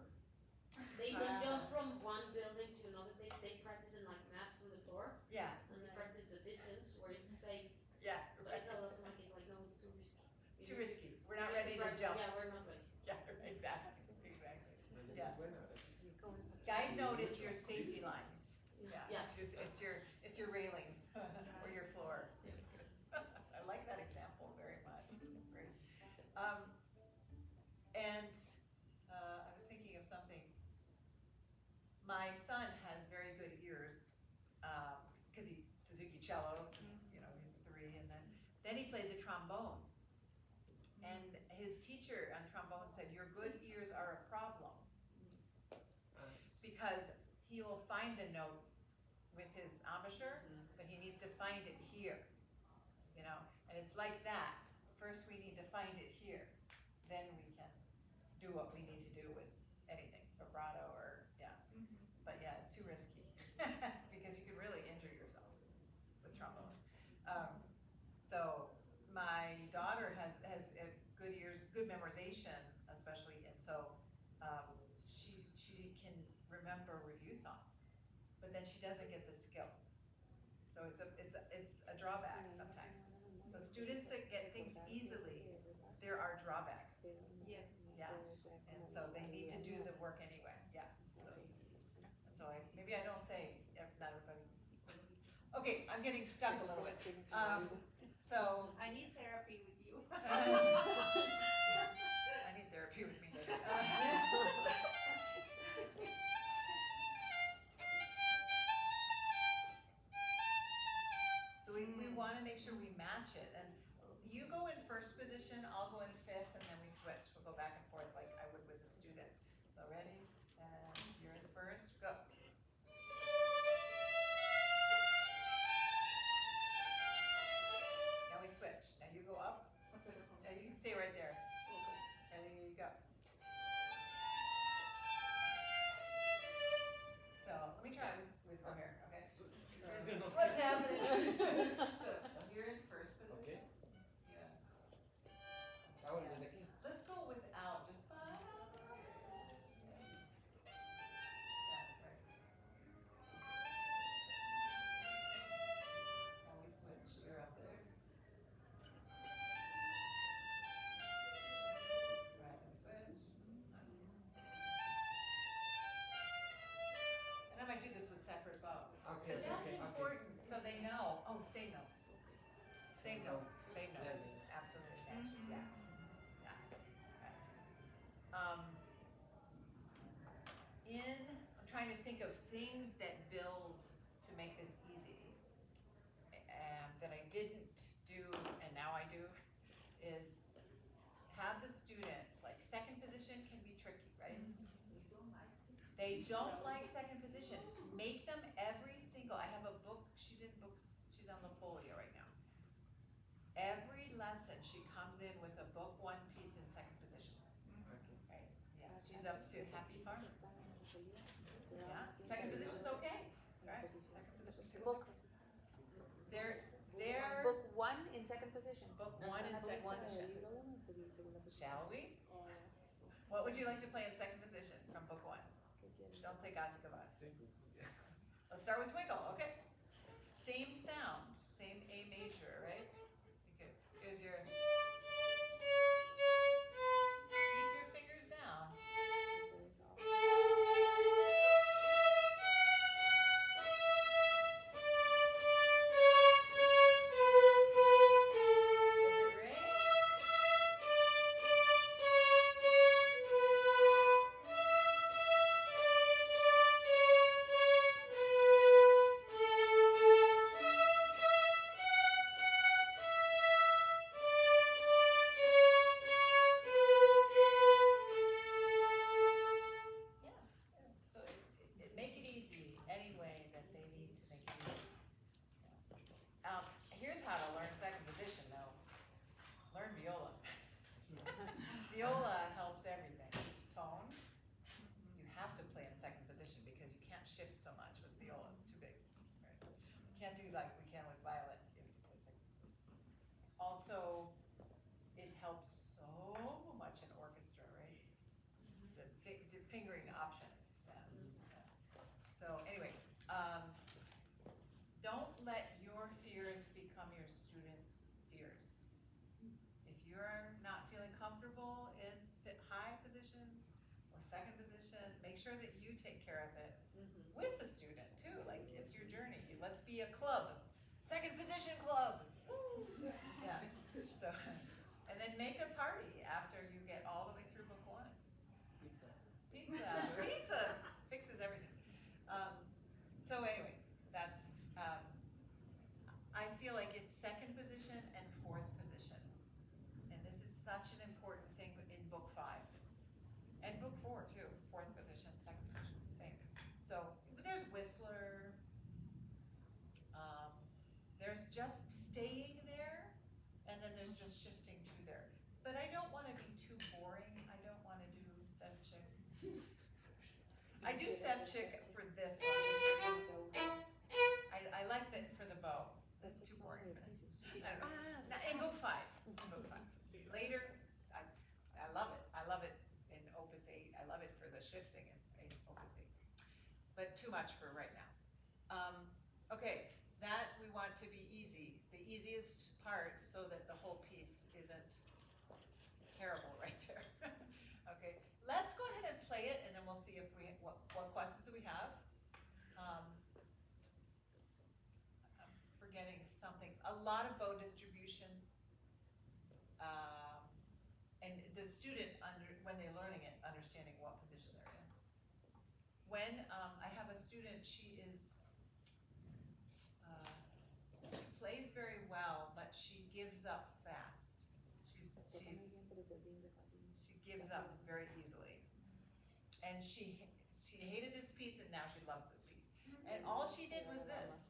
they don't jump from one building to another, they practice in like mats on the floor, Yeah, and they practice the distance where it's safe. yeah, So I tell that to my kids, like, no, it's too risky. You too need risky. We're not to ready to practice- jump. Yeah, we're not ready. Yeah, exactly, exactly. Yeah. Buena, ¿verdad que sí? Guide note is your safety line. Yeah, Yeah. it's your railings or your floor. It's good. I like that example very much. Great. And I was thinking of something. My son has very good ears because he Suzuki cello since he's 3, and then he played the trombone. And his teacher on trombone said, "Your good ears are a problem." Because he will find the note with his embouchure, but he needs to find it here, and it's like that. First we need to find it here, then we can do what we need to do with anything, vibrato or, but yeah, it's too risky, because you could really injure yourself with trombone. So my daughter has good ears, good memorization especially, and so she can remember review songs, but then she doesn't get the skill. So it's a drawback sometimes. So students that get things easily, there are drawbacks. yes. Yeah, and so they need to do the work anyway. Yeah. So maybe I don't say not everybody. Okay, I'm getting stuck a little bit. So I need therapy with you. I need therapy with me. So we want to make sure we match it, and you go in first position, I'll go in 5th, and then we switch. We'll go back and forth like I would with a student. So ready? And you're in first. Go. Now we switch. Now you go up. Now you can stay right there. Ready? Go. So let me try with O'Hare, okay? What's happening? So you're in first position. Yeah. Ahora, desde aquí. Let's go without, just five. Now we switch, you're up there. Right, we switch. And I might do this with separate bow. Okay, But that's okay, important, so they know, oh, same notes. Same notes, same notes, Jamming. absolutely, Mhm. yeah, yeah, right. I'm trying to think of things that build to make this easy, that I didn't do and now I do, is have the student, like second position can be tricky, right? They don't like second position. Make them every single, I have a book, she's on the folio right now. Every lesson, she comes in with a book 1 piece in second position, right? Yeah, she's up to Happy Farm. Yeah, second position's okay, right? Second position's good. Book, They're book 1 in second position. book 1 in second position. Shall we? What would you like to play in second position from book 1? Don't say Gossip Goodbye. Let's start with Twinkle, okay. Same sound, same A major, right? Okay, here's your, keep your fingers down. Does it ring? like we can with Violet, if you play second position. Also, it helps so much in orchestra, right? The fingering options. So anyway, don't let your fears become your students' fears. If you're not feeling comfortable in high positions or second position, make sure that you take care of it with the student too. Like, it's your journey. Let's be a club, second position club. Woo! Yeah. So, and then make a party after you get all the way through book one. Pizza fixes everything. So anyway, that's, I feel like it's second position and fourth position. And this is such an important thing in book 5. And book 4 too, fourth position, second position, same. So there's Whistler, there's just staying there, and then there's just shifting to there. But I don't wanna be too boring, I don't wanna do Sevchik. I do Sevchik for this one. I like that for the bow. That's too boring for me. I don't know. Now, in book 5. Later, I love it. I love it in Opus 8. I love it for the shifting in Opus 8. But too much for right now. Okay, that we want to be easy. The easiest part so that the whole piece isn't terrible right there. Okay, let's go ahead and play it, and then we'll see if what questions we have. I'm forgetting something. A lot of bow distribution, and the student when they're learning it, understanding what position they're in. When I have a student, she plays very well, but she gives up fast. She gives up very easily. And she hated this piece, and now she loves this piece. And all she did was this.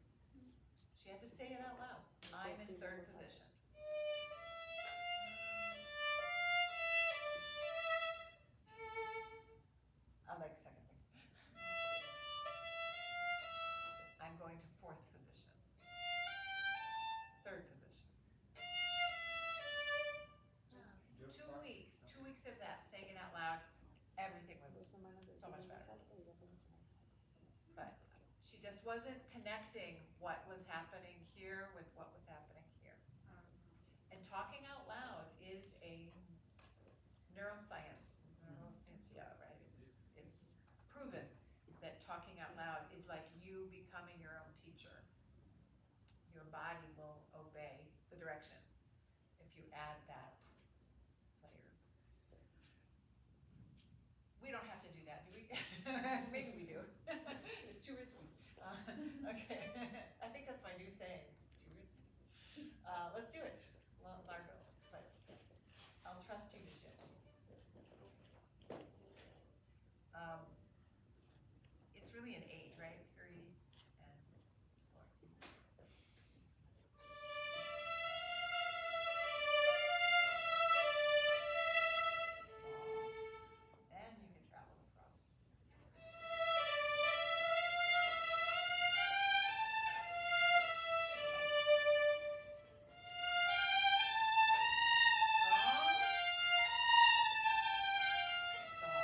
She had to say it out loud. I'm in third position. I like second thing. I'm going to fourth position. Third position. Just 2 weeks. 2 weeks of that, saying it out loud. Everything was so much better. But she just wasn't connecting what was happening here with what was happening here. And talking out loud is a neuroscience, right? It's proven that talking out loud is like you becoming your own teacher. Your body will obey the direction if you add that layer. We don't have to do that, do we? Maybe we do. It's too risky. Okay, I think that's my new saying. It's too risky. Let's do it, Largo. But I'll trust you to shift. It's really an 8, right? 3 and 4. And you can travel across. Strong.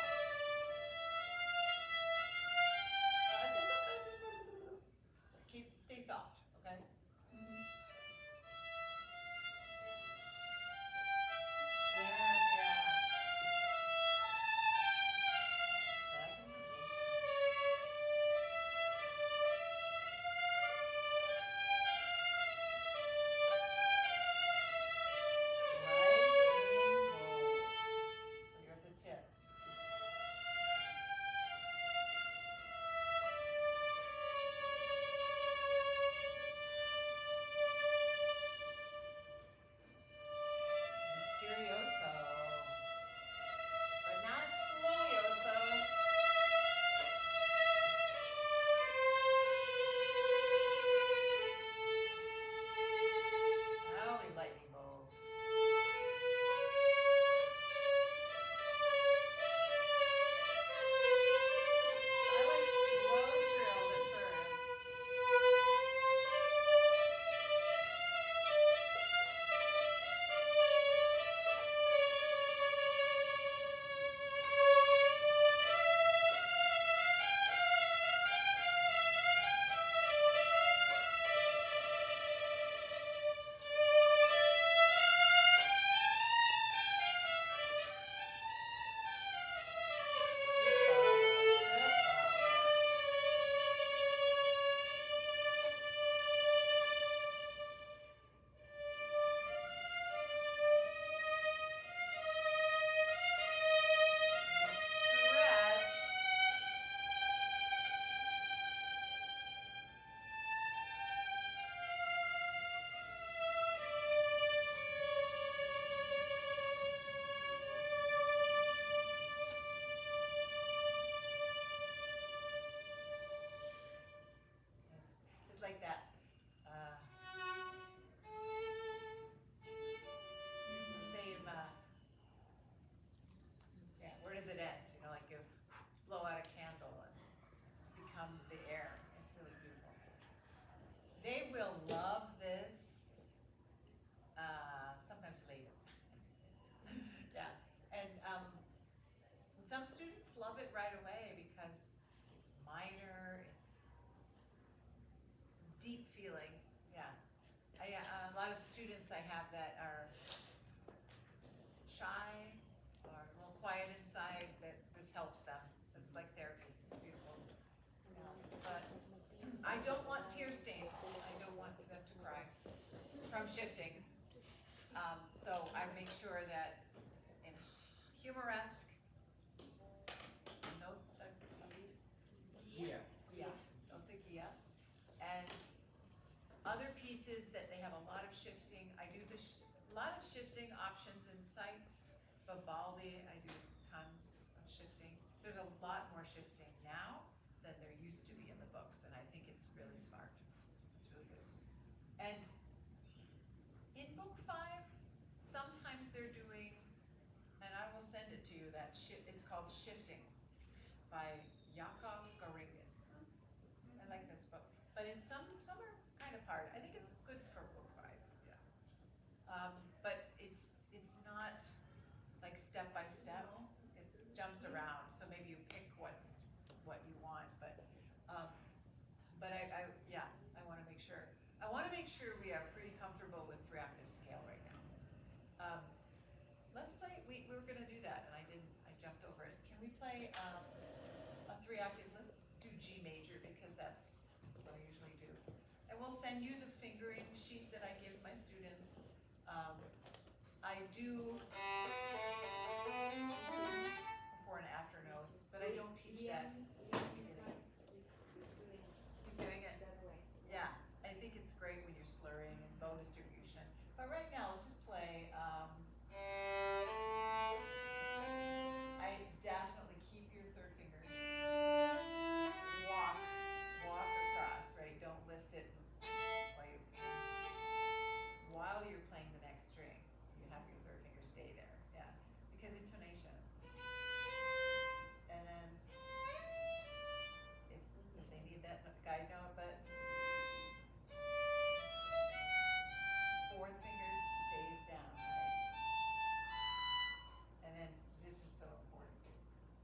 some students love it right away because it's minor, it's deep feeling, yeah. A lot of students I have that are shy or a little quiet inside, that this helps them. It's like therapy, it's beautiful. But I don't want tear stains, I don't want them to cry from shifting. So I make sure that in humoresque, note the Yeah. note the Gia, and other pieces that they have a lot of shifting. I do a lot of shifting options in sites. Vivaldi, I do tons of shifting. There's a lot more shifting now than there used to be in the books, and I think it's really smart. It's really good. And in book 5, sometimes they're doing, and I will send it to you, it's called Shifting by Yakov Garingas. I like this book, but in some are kind of hard. I think it's good for book 5, yeah. But it's not like step by step. It jumps around, so maybe you pick what you want, but I want to make sure. I want to make sure we are pretty comfortable with 3-octave scale right now. Let's play. We were going to do that, and I jumped over it. Can we play a 3-octave? Let's do G major because that's what I usually do. And we'll send you the fingering sheet that I give my students. I do before and after notes, but I don't teach that. He's doing it. Yeah, I think it's great when you're slurring and bow distribution. But right now, let's just play. I definitely keep your third finger. Walk across, right? Don't lift it while you're playing the next string. You have your third finger stay there, yeah. Because intonation. And then, if they need that guide note, but fourth finger stays down, right? And then this is so important.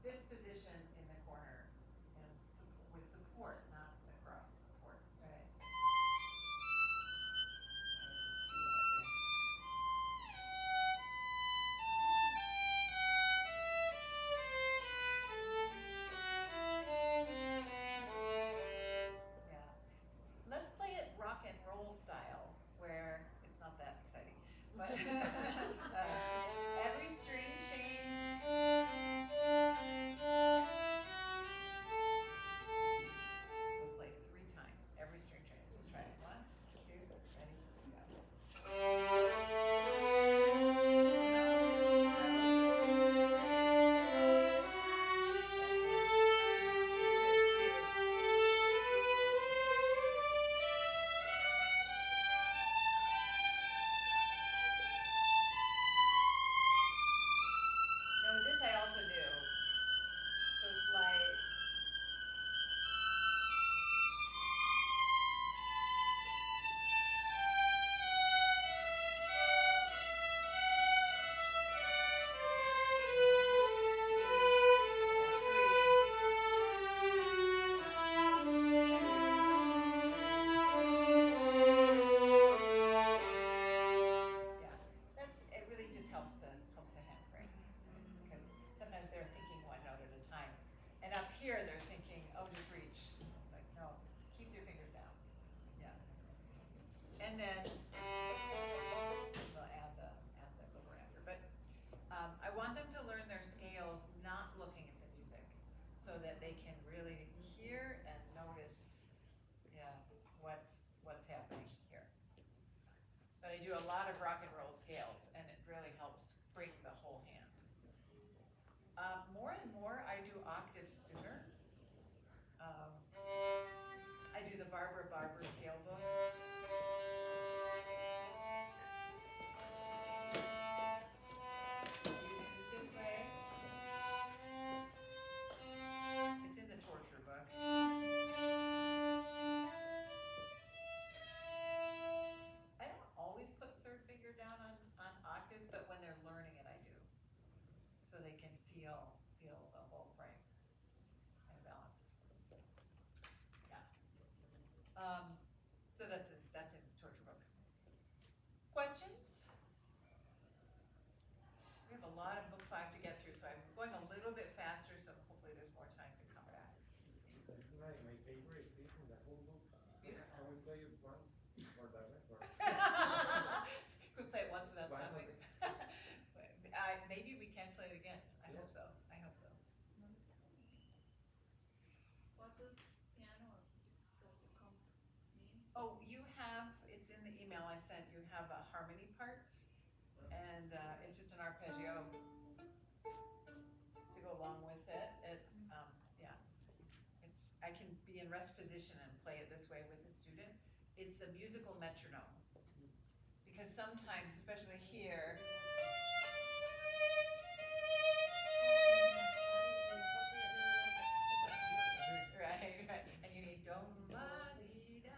Fifth position in the corner, and with support, not across support, right? Yeah. Let's play it rock and roll style, where it's not that exciting, but every string change. We'll play 3 times, every string change. Let's try it. 1, 2, ready, go. No, this I also do. So it's like. It really just helps the hand frame, because sometimes they're thinking one note at a time, and up here they're thinking, oh, just reach. Like, no, keep your fingers down. Yeah. And then we'll add the overamper, but I want them to learn their scales not looking at the music, so that they can really hear and notice, what's happening here. But I do a lot of rock and roll scales, and it really helps bring the whole hand. More and more, I do octaves sooner. I do the Barbara Barber scale book. You do it this way. It's in the torture book. I don't always put third finger down on octaves, but when they're learning it, I do. So they can feel the So that's in Torture Book. Questions? We have a lot of book 5 to get through, so I'm going a little bit faster, so hopefully there's more time to come back. This is my favorite piece in the whole book. beautiful. I will play it once or the rest or Could play it once without Once stopping. Maybe we can play it again. I hope so. I hope so. What does piano or the comp mean? Oh, you have, it's in the email I sent, you have a harmony part, and it's just an arpeggio to go along with it. It's, I can be in rest position and play it this way with the student. It's a musical metronome. Because sometimes, especially here, right, and you need do-ma-dee-da,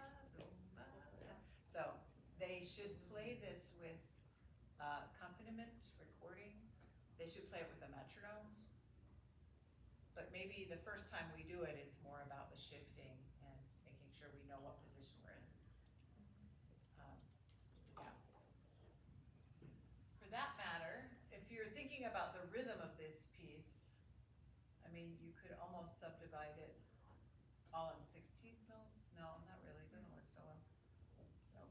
so they should play this with accompaniment, recording. They should play it with a metronome. But maybe the first time we do it, it's more about the shifting and making sure we know what position we're in. Yeah. For that matter, if you're thinking about the rhythm of this piece, I mean, you could almost subdivide it all in 16th notes. No, not really. It doesn't work so well. No.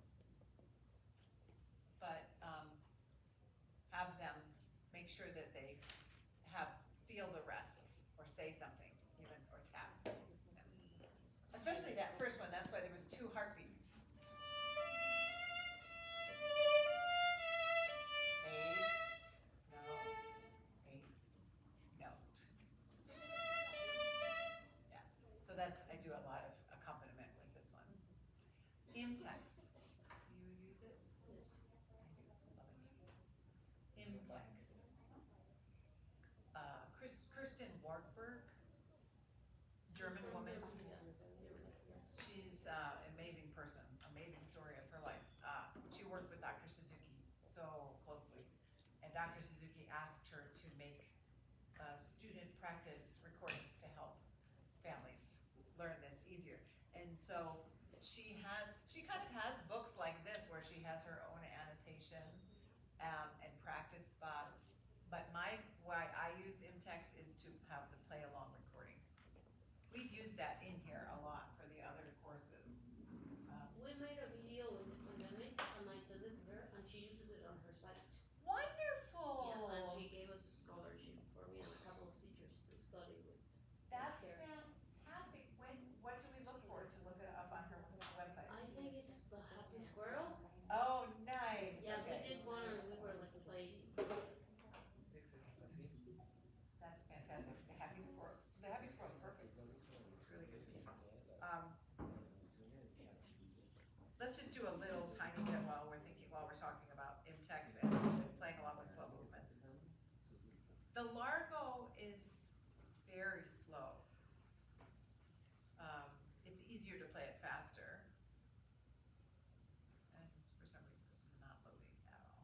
But have them make sure that they feel the rests or say something, even, or tap. Yeah. Especially that first one. That's why there was 2 heartbeats. 8. No. 8. Note. Yeah. So I do a lot of accompaniment with this one. Imtex. Do you use it? Yes. I do. Love it. Imtex. Kirsten Wartburg, German woman. She's an amazing person, amazing story of her life. She worked with Dr. Suzuki so closely, and Dr. Suzuki asked her to make student practice recordings to help families learn this easier. And so she kind of has books like this where she has her own annotation and practice spots. But why I use Imtex is to have the play along recording. We've used that in here a lot for the other courses. We made a video in the pandemic and I sent it to her and she uses it on her site. Wonderful! Yeah, and she gave us a scholarship for me and a couple of teachers to study with. That's There. fantastic. What do we look for to look it up on her website? I think it's the Happy Squirrel. Oh, nice. Yeah, we Okay. did one and we were like playing. This is así. That's fantastic. The Happy Squirrel. The Happy Squirrel is perfect. It's a really good piece. Let's just do a little tiny bit while we're talking about Imtex and playing along with slow movements. The Largo is very slow. It's easier to play it faster. And for some reason this is not loading at all.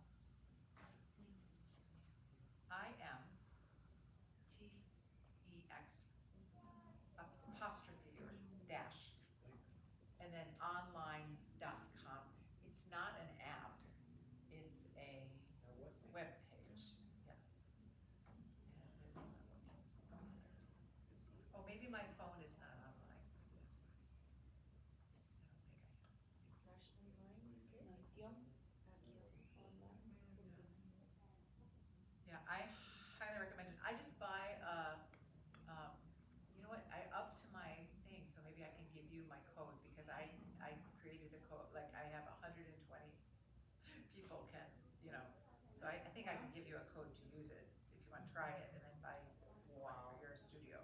IMTEX apostrophe or dash, and then online.com. It's not an app, it's a web page. Yeah. And this is not working. Oh, maybe my phone is not online. That's why. I don't think I am. Slash online, ¿qué? Yeah, I highly recommend it. I just buy you know what, I up to my thing, so maybe I can give you my code, because I created a code, like I have 120 people can, so I think I can give you a code to use it, if you want to try it, and then buy one for your studio.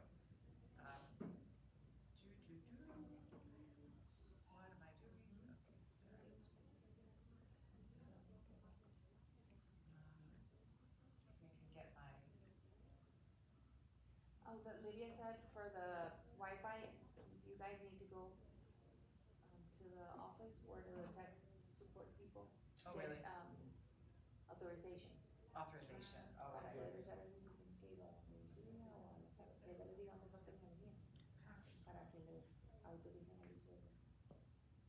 What am I doing? Okay, there it is. I can get my, But Lydia said for the Wi-Fi, you guys need to go to the office or to the tech support people. oh Get, really, authorization. authorization, oh, Para okay. poder usar el link que iba a decir, o que le digan que no tengan bien, para que les autoricen el uso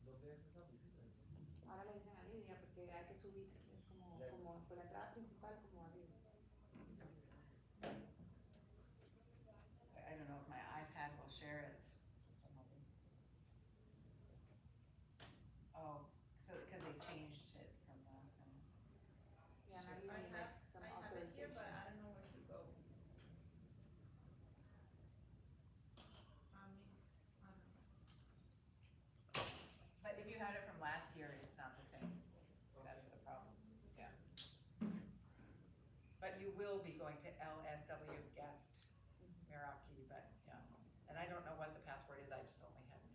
de ¿Dónde es esa oficina? Ahora le dicen a Lidia porque hay que subir, es como, Ya. como por la entrada principal, como arriba. I don't know if my iPad will share it. That's what I'm hoping. Oh, so, cause they changed it from last time. Yeah, now Sure. you I need have, like some I have it here, authorization. but I don't know where to go. I mean, I don't know. But if you had it from last year, it's not the same. That's the problem, yeah. But you will be going to LSW guest Meraki, but yeah. And I don't know what the password is, I just only had it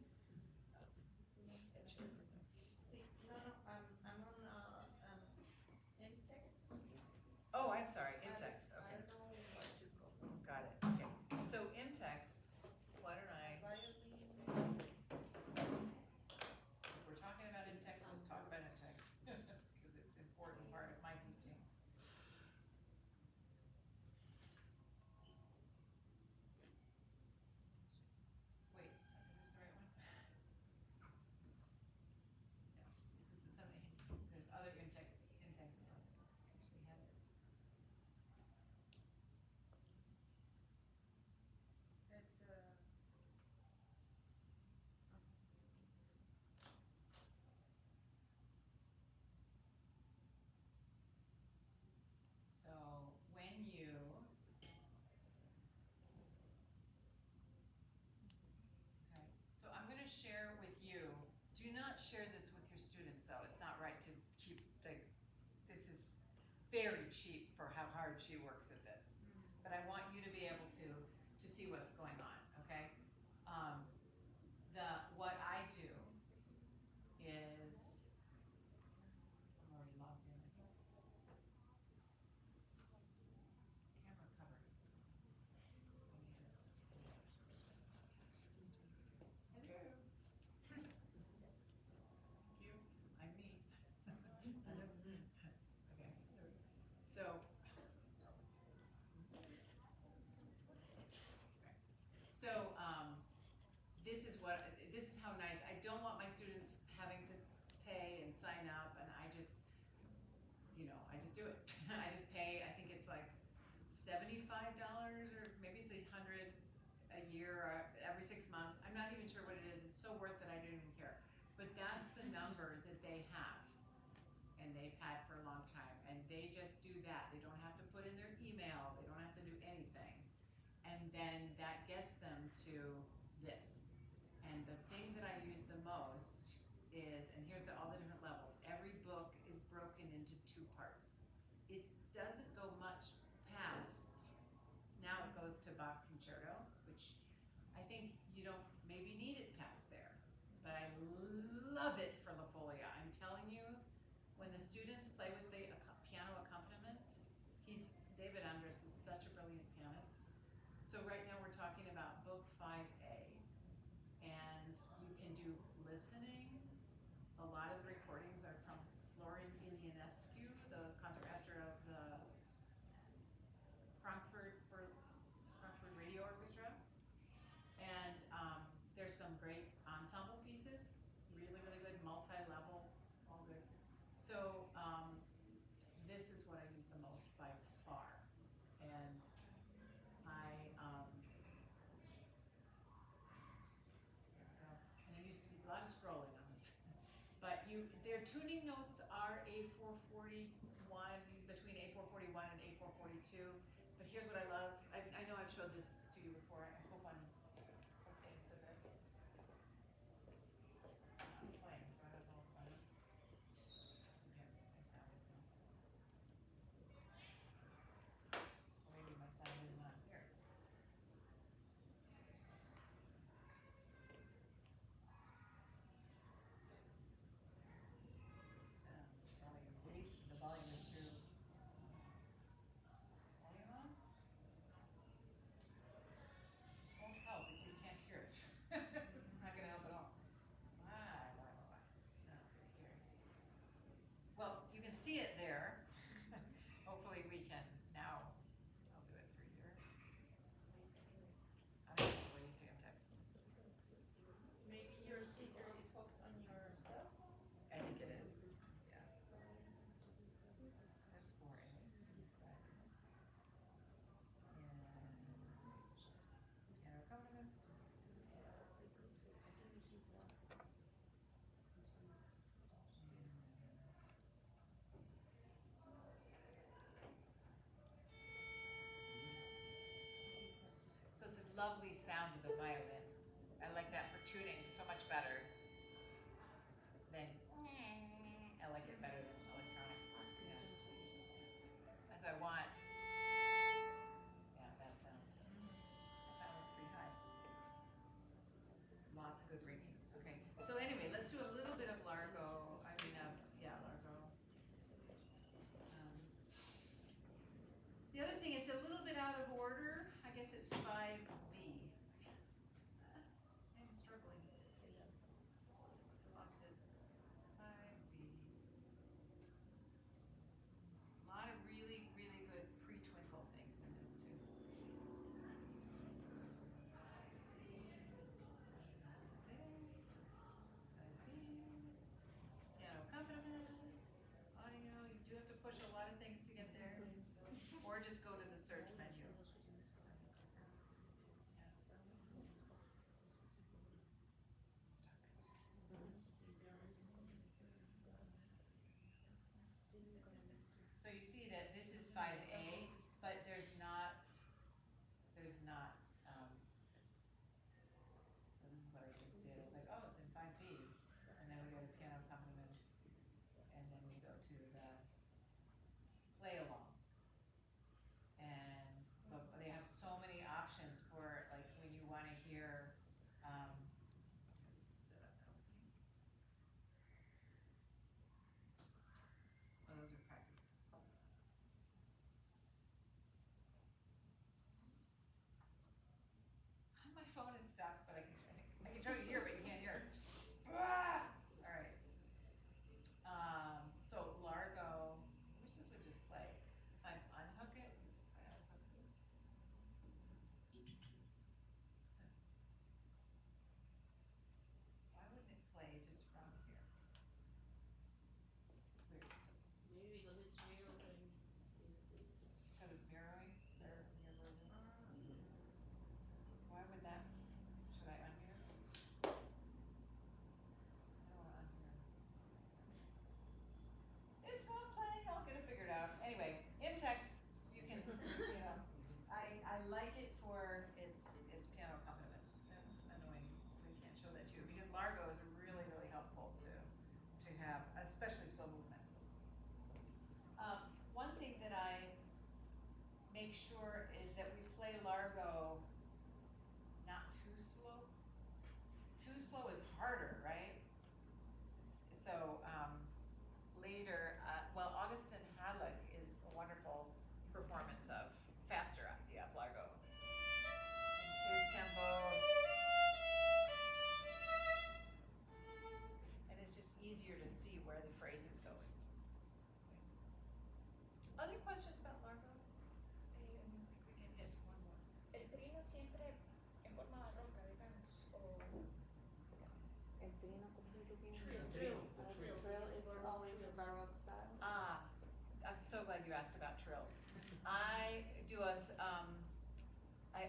shared with them. See, no, I'm on, in-text. Oh, I'm sorry, I don't- Imtex, I okay, don't know where to go. got it, okay. So Imtex, why don't I, Violin, if we're talking about Imtex, let's talk about Imtex, because it's an important part of my teaching. Wait, so is this the right one? No, this is something, there's other Imtex that don't actually have it. it's, So when you. Okay, so I'm gonna share with you, do not share this with your students though, it's not right to keep this is very cheap for how hard she works at this. But I want you to be able to see what's going on, okay? What I do is, I'm already logged in, I think. Camera covered. Hello. Thank you, I'm me. Okay, there we go. So. So, this is how nice, I don't want my students having to pay and sign up, and I just do it. I just pay, I think it's like $75, or maybe it's $100 a year, or every 6 months, I'm not even sure what it is, it's so worth it, I don't even care. But that's the number that they have, and they've had for a long time, and they just do that, they don't have to put in their email, they don't have to do anything. And then that gets them to this. And the thing that I use the most is, and here's all the different levels, every book is broken into 2 parts. It doesn't go much past, now it goes to Bach Concerto, which I think you don't maybe need it past there. But I love it for La Folia. I'm telling you, when the students play with the piano accompaniment, David Andres is such a brilliant pianist. So right now we're talking about book 5A, and you can do listening. A lot of the recordings are from Florin Ilianescu, the concertmaster of the Frankfurt Radio Orchestra. And there's some great ensemble pieces, really, really good, multi-level, all good. So this is what I use the most by far. And there used to be a lot of scrolling on this. But their tuning notes are A441, between A441 and A442. But here's what I love. I know I've showed this to you before. I hope I'm hooked into this. I'm playing, so I don't know what's going on. Okay, my sound is gone. Maybe my sound is not here. Sound volume. The volume is through. Volume on? lovely sound of the violin. I like that for tuning so much better than I like it better than electronic. Yeah. That's what I want. Yeah, that sound. That one's pretty high. Lots of good ringing. Okay. So anyway, let's do a little bit of Largo. Largo. The other thing, it's a little bit out of order. I guess it's 5B. I'm struggling. Lost it. 5B. A lot of really, really good pre-twinkle things in this too. Piano accompaniments, audio. You do have to push a lot of things to get there. Or just go to the search menu. So you see that this is 5A, but there's not, so this is what I just did. I was like, oh, it's in 5B. And then we go to piano accompaniments, and then we go to the play along. But they have so many options for like when you want to hear, this is set up now. Oh, those are practice. My phone is stuck, but I can show you here, but you can't hear. Ah! All right. So Largo, I wish this would just play. If I unhook it, this. Why wouldn't it play just from here? It's weird. Maybe because it's mirroring. Because it's mirroring their version. Why would that? Should I unhear? I don't want to unhear. It's not playing. I'll get it figured out. Anyway, MTEX, you can, I like it for its piano accompaniments. That's annoying. We can't show that to you because Largo is really, really helpful to have, especially slow movements. One thing that I make sure is that we play Largo not too slow. Too slow is harder, right? So later, Augustin Halleck is a wonderful performance of faster Largo. And his tempo. And it's just easier to see where the phrase is going. Okay. Other questions about Largo? I think we can hit one more. El trino siempre en forma barroca, digamos, o El trino, ¿cómo se dice trino? Trill. Trill is always a baroque style. I'm so glad you asked about trills. I do I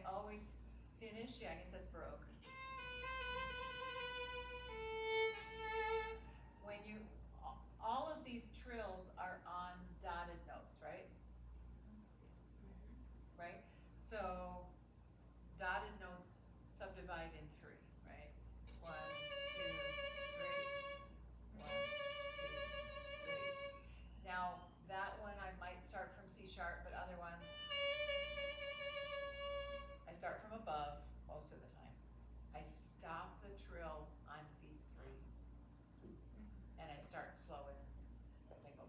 always finish, I guess that's Baroque. When all of these trills are on dotted notes, right? Right? So, dotted notes subdivide in 3, right? 1, 2, 3. 1, 2, 3. Now, that one I might start from C sharp, but other ones, I start from above most of the time. I stop the trill on beat 3, and I start slower, but I go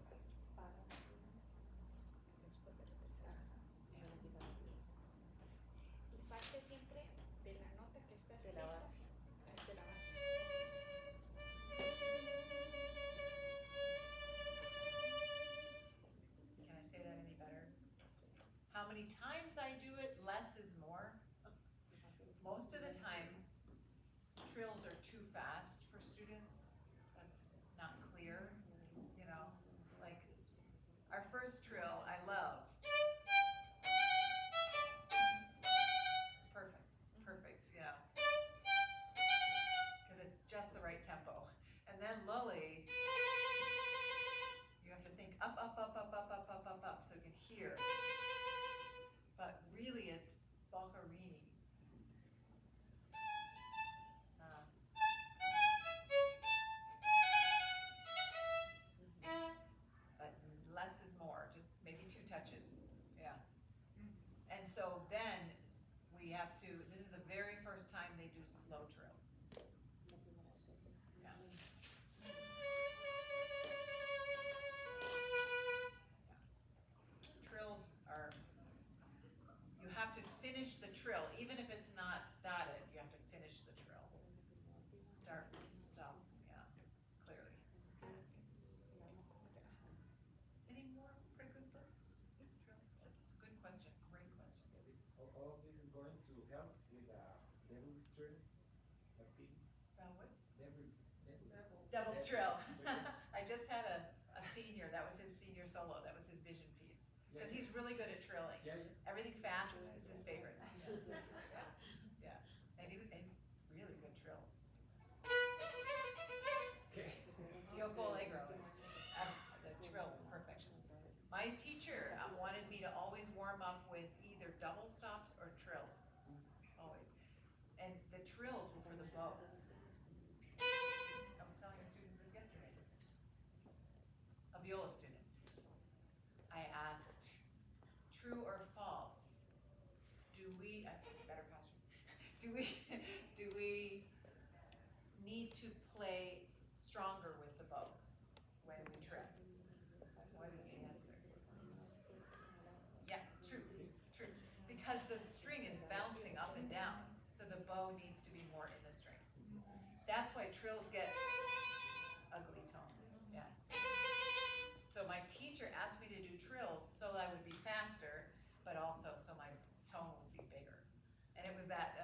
faster. después de la tercera. Y parte siempre de la nota que está De escrita. la base. De la base. Can I say that any better? How many times I do it, less is more. Most of the time, trills are too fast for students. That's not clear, like our first trill I love. It's perfect, because it's just the right tempo. And then lully, you have to think up, so you can hear. But really it's Boccherini. also then, we have to, this is the very first time they do slow trill. Yeah. Trills are, you have to finish the trill, even if it's not dotted, you have to finish the trill. Start, stop, yeah, clearly. Any more pretty good books? Trills? It's a good question, great question. All of this is going to help with devil's trill, What? Devil's Devil's Trill. I just had a senior, that was his senior solo, that was his vision piece. Because he's really good at trilling. Yeah. Everything fast is his favorite. Yeah, and and really good trills. Okay. Yoko Allegro is the trill perfection. My teacher wanted me to always warm up with either double stops or trills, always. And the trills were for the bow. I was telling a student this yesterday. A viola student. I asked, true or false, better question, do we need to play stronger with the bow when we trill? What is the answer? Yeah, true. Because the string is bouncing up and down, so the bow needs to be more in the string. That's why trills get ugly tone, yeah. So my teacher asked me to do trills so I would be faster, but also so my tone would be bigger. And it was that,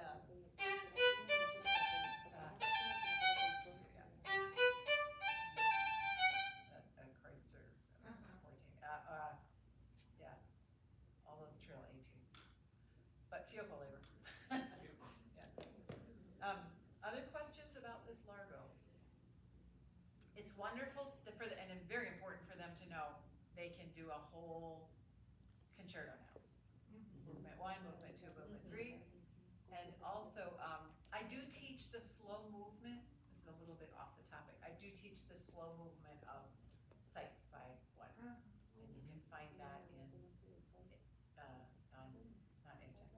Kreutzer, that was 14, yeah, all those trill etudes. But Fiocco labor. Yeah. Other questions about this Largo? It's wonderful and very important for them to know they can do a whole concerto now. Movement 1, movement 2, movement 3. And also, I do teach the slow movement. This is a little bit off the topic. I do teach the slow movement of Sights by One. And you can find that in, not Intex.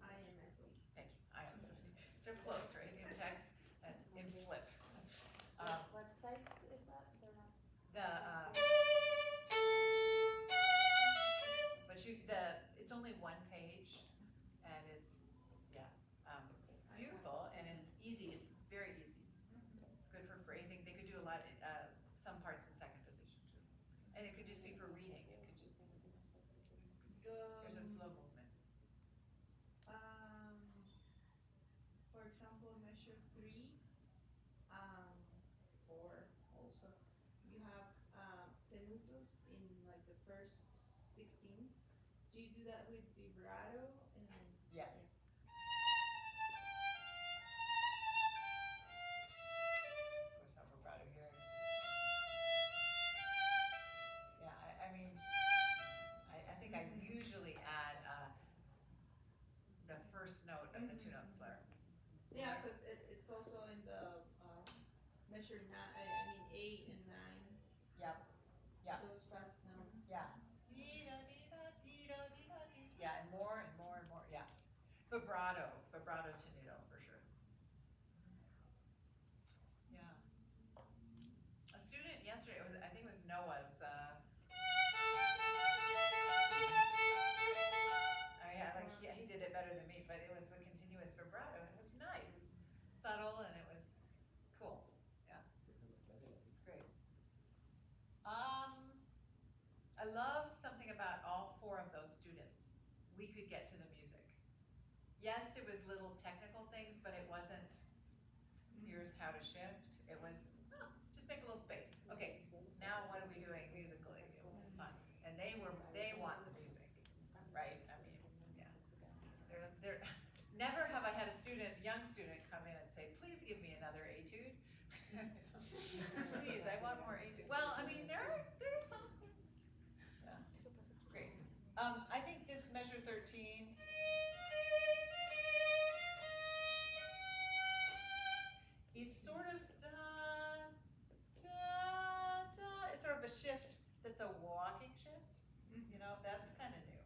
IMSE. Thank you, IMSE. So they're close, right? Intex and IMSLIP. What sites is that? They're not. It's only one page, and it's beautiful, and it's easy, it's very easy. It's good for phrasing, they could do a lot, some parts in second position too. And it could just be for reading, it could just, there's a slow movement. For example, measure 3, 4 also, you have tenutos in like the first 16. Do you do that with vibrato? And Yes. Of course, not vibrato here. Yeah, I mean, I think I usually add the first note of the two-note slur. yeah, because it's also in the measure 9, I mean 8 and 9. Yep. Yeah. Those fast notes. Yeah. Yeah, and more and more and more, yeah. Vibrato tenuto for sure. Yeah. A student yesterday, I think it was Noah's, he did it better than me, but it was a continuous vibrato, and it was nice, it was subtle, and it was cool, yeah, it's great. I loved something about all 4 of those students. We could get to the music. Yes, there was little technical things, but it wasn't, here's how to shift. It was, just make a little space. Okay, now what are we doing musically? It was fun. And they want the music, right? I mean, yeah. They're never have I had a young student come in and say, please give me another etude. Please, I want more etude. Well, I mean, there are some. Yeah. Great. I think this measure 13. It's sort of da, da, da. It's sort of a shift that's a walking shift. You know, that's kind of new.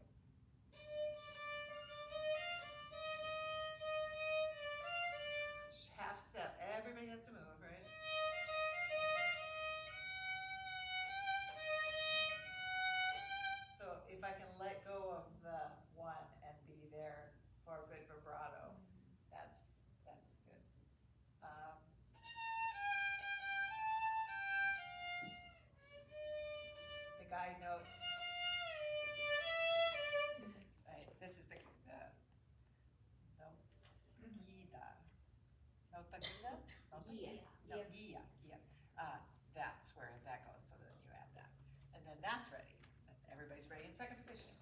second position.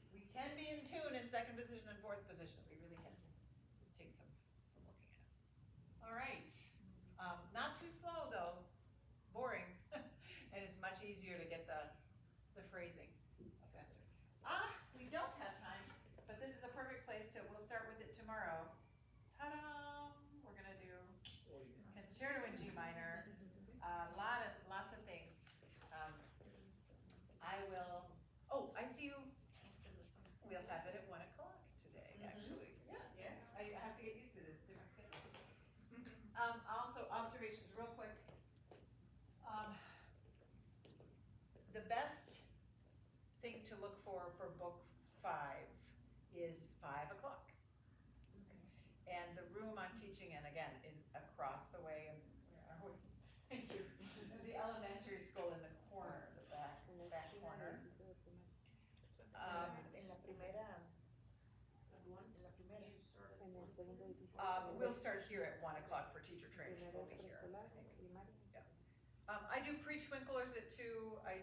We can be in tune in second position and fourth position, we really can. Just take some looking at. All right, not too slow though, boring, and it's much easier to get the phrasing faster. We don't have time, but this is a perfect place to, we'll start with it tomorrow. Ta-da! We're gonna do concerto in G minor, lots of things. I will, I see you, we'll have it at 1 o'clock today, actually. Yes. I have to get used to this, different schedule. Also, observations, real quick. The best thing to look for book 5 is 5 o'clock. And the room I'm teaching in, again, is across the way, and where are we? Thank you. The elementary school in the corner, the back corner. En la primera, We'll start here at 1 o'clock for teacher training, we'll be here, I think. I do pre-twinklers at 2, I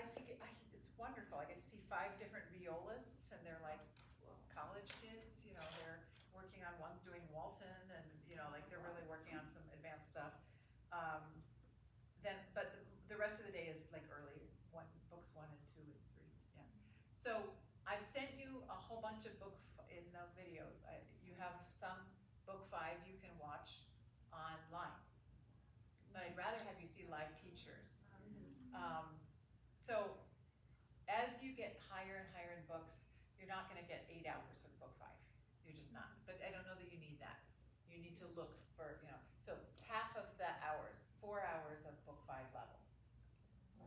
see, it's wonderful, I get to see 5 different violists, and they're like college kids, you know, they're working on, one's doing Walton, and, you know, like, they're really working on some advanced stuff. But the rest of the day is like early, books 1 and 2 and 3, yeah. So, I've sent you a whole bunch of in the videos, you have some book 5 you can watch online. But I'd rather have you see live teachers. So as you get higher and higher in books, you're not gonna get 8 hours of book 5. You're just not, but I don't know that you need that. You need to look for, you know, so half of the hours, 4 hours of book 5 level.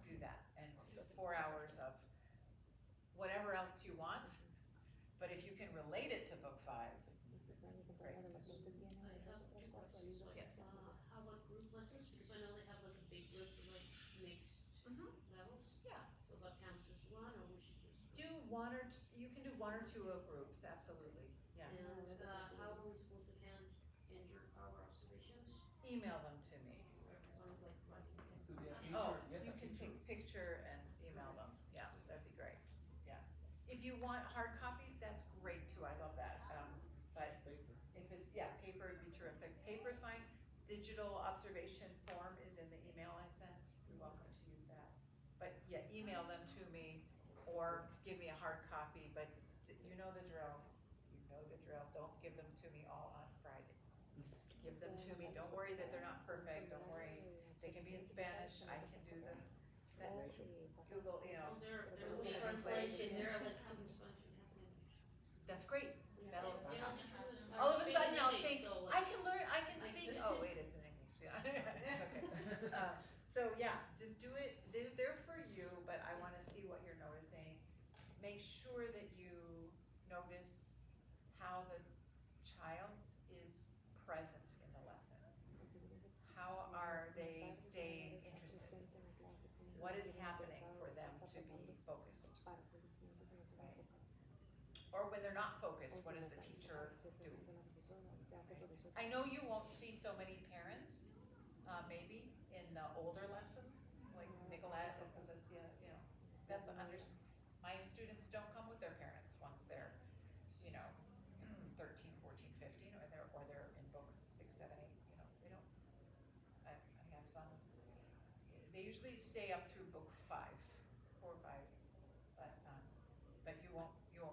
Do that, and 4 hours of whatever else you want, but if you can relate it to book 5, great. I have 2 questions, like, Yes. how about group lessons, because I know they have like a big group, like mixed levels, Yeah. so about counts as 1, or we should just. You can do 1 or 2 of groups, absolutely, yeah. And, how are we supposed to hand in our observations? Email them to me. Sort of like writing it. To the Oh, picture, yes, you a can picture. take picture and email them, yeah, that'd be great, yeah. If you want hard copies, that's great too, I love that, but Paper. if it's, paper would be terrific. Paper's fine, digital observation form is in the email I sent, you're welcome to use that. But yeah, email them to me, or give me a hard copy, but you know the drill, don't give them to me all on Friday. Give them to me, don't worry that they're not perfect, don't worry, they can be in Spanish, I can do the Google, you know. Oh, they're Google like translation. they're like half in Spanish and half in English. That's great. That'll- The only difference is All of a I sudden I'll speak think, English, so, I like, can learn, I can I speak, see. oh wait, it's in English, yeah, it's okay. So yeah, just do it, they're for you, but I wanna see what you're noticing. Make sure that you notice how the child is present in the lesson. How are they staying interested? What is happening for them to be focused? Or when they're not focused, what does the teacher do? I know you won't see so many parents, maybe, in the older lessons, like Nicolette or Cosencia, you know, that's my students don't come with their parents once they're, you know, 13, 14, 15, or they're in book 6, 7, 8, you know, they don't, I have some, they usually stay up through book 5, 4 or 5, but you won't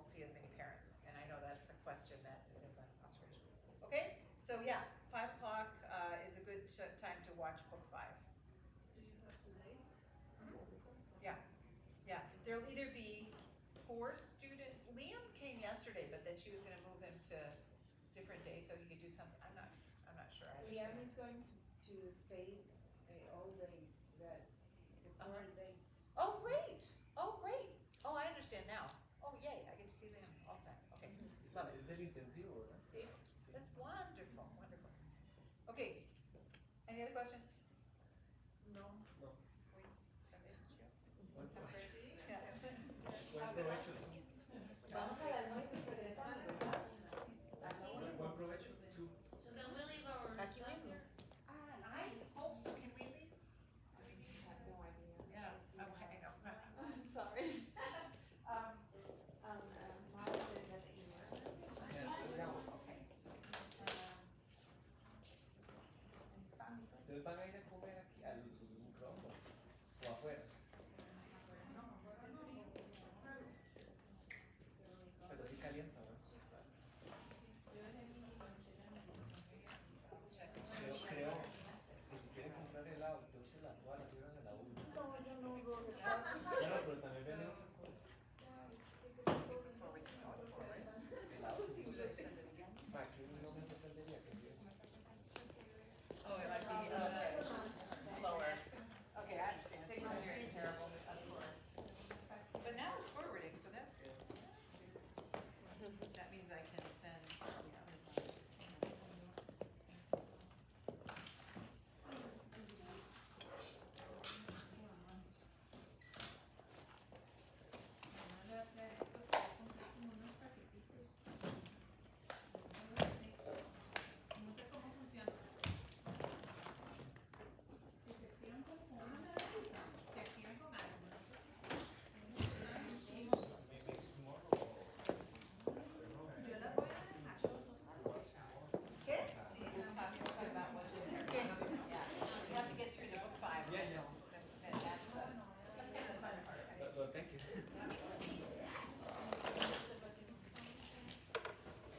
see as many parents, and I know that's a question that is in the observation. Okay, so yeah, 5 o'clock is a good time to watch book 5. Do you have today? Yeah, there'll either be 4 students, Liam came yesterday, but then she was gonna move him to different days so he could do something, I'm not sure, I Liam understand. is going to stay all days, the 4 days. Oh, great, oh, I understand now, oh, yay, I get to see Liam all the time, okay, love it. ¿Es el intensivo, verdad? Sí. That's wonderful, wonderful. Okay, any other questions? No. No. We, have it, Buen provecho. Yeah. Buen provecho. Vamos al almuerzo y regresamos, ¿verdad? Buen provecho. Two. So then we leave our Aquí stuff mismo. here? I hope so, can we leave? I have no idea. Yeah, okay, I know. I'm sorry.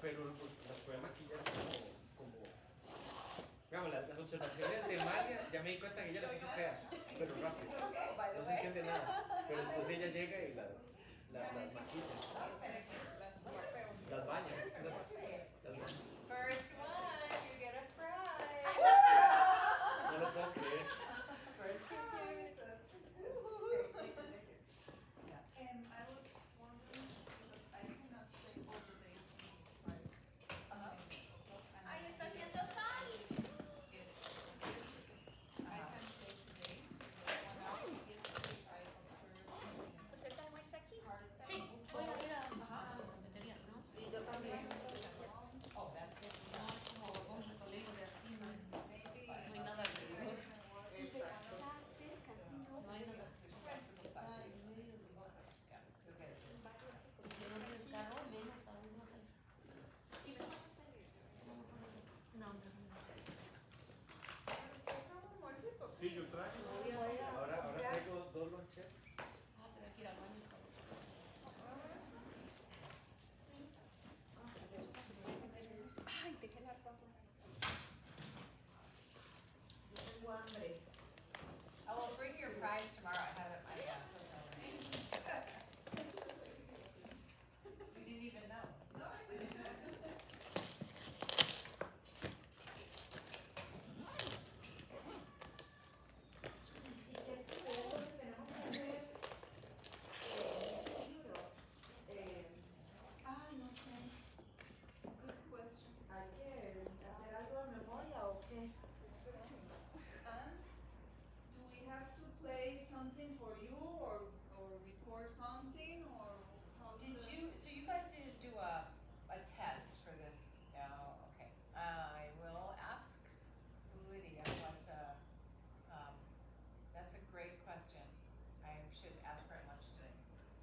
Pero las puede maquillar como digamos, las observaciones de Malia, ya me di cuenta que ella las hace feas, pero rápido, By the no se way. entiende nada. Pero después ella llega y las maquilla, las baña, las baña. First one, you get a prize. No lo puedo creer. First two pieces. I was wondering, because I cannot say all the days on Friday. Ay, está haciendo sal. I can say today, because 1 hour yesterday I observed ¿Usted almuerza aquí? Sí, voy a ir a la cafetería, ¿no? Y yo también. Oh, that's it. No, como Ponce Solero de aquí, no hay nada alrededor. Exacto. No hay nada. Está en medio de los otros. Y si no tienes carro, menos aún vas a ir. Y mejor no salir. No, no, no. Sí, yo traje. Ahora traigo 2 loncheras. Ah, pero hay que ir al baño. Ay, dejé la ropa. Tengo hambre. I will bring your prize tomorrow. I have it at my hotel room. You didn't even know. ¿Y qué es lo que tenemos que hacer? Libros. Ay, no sé. Good question. ¿Hay que hacer algo de memoria o qué? And do we have to play something for you or record something or how's Did the- you, so you guys didn't do a test for this, no, okay. I will ask Lydia what the, that's a great question. I should ask her at lunch today.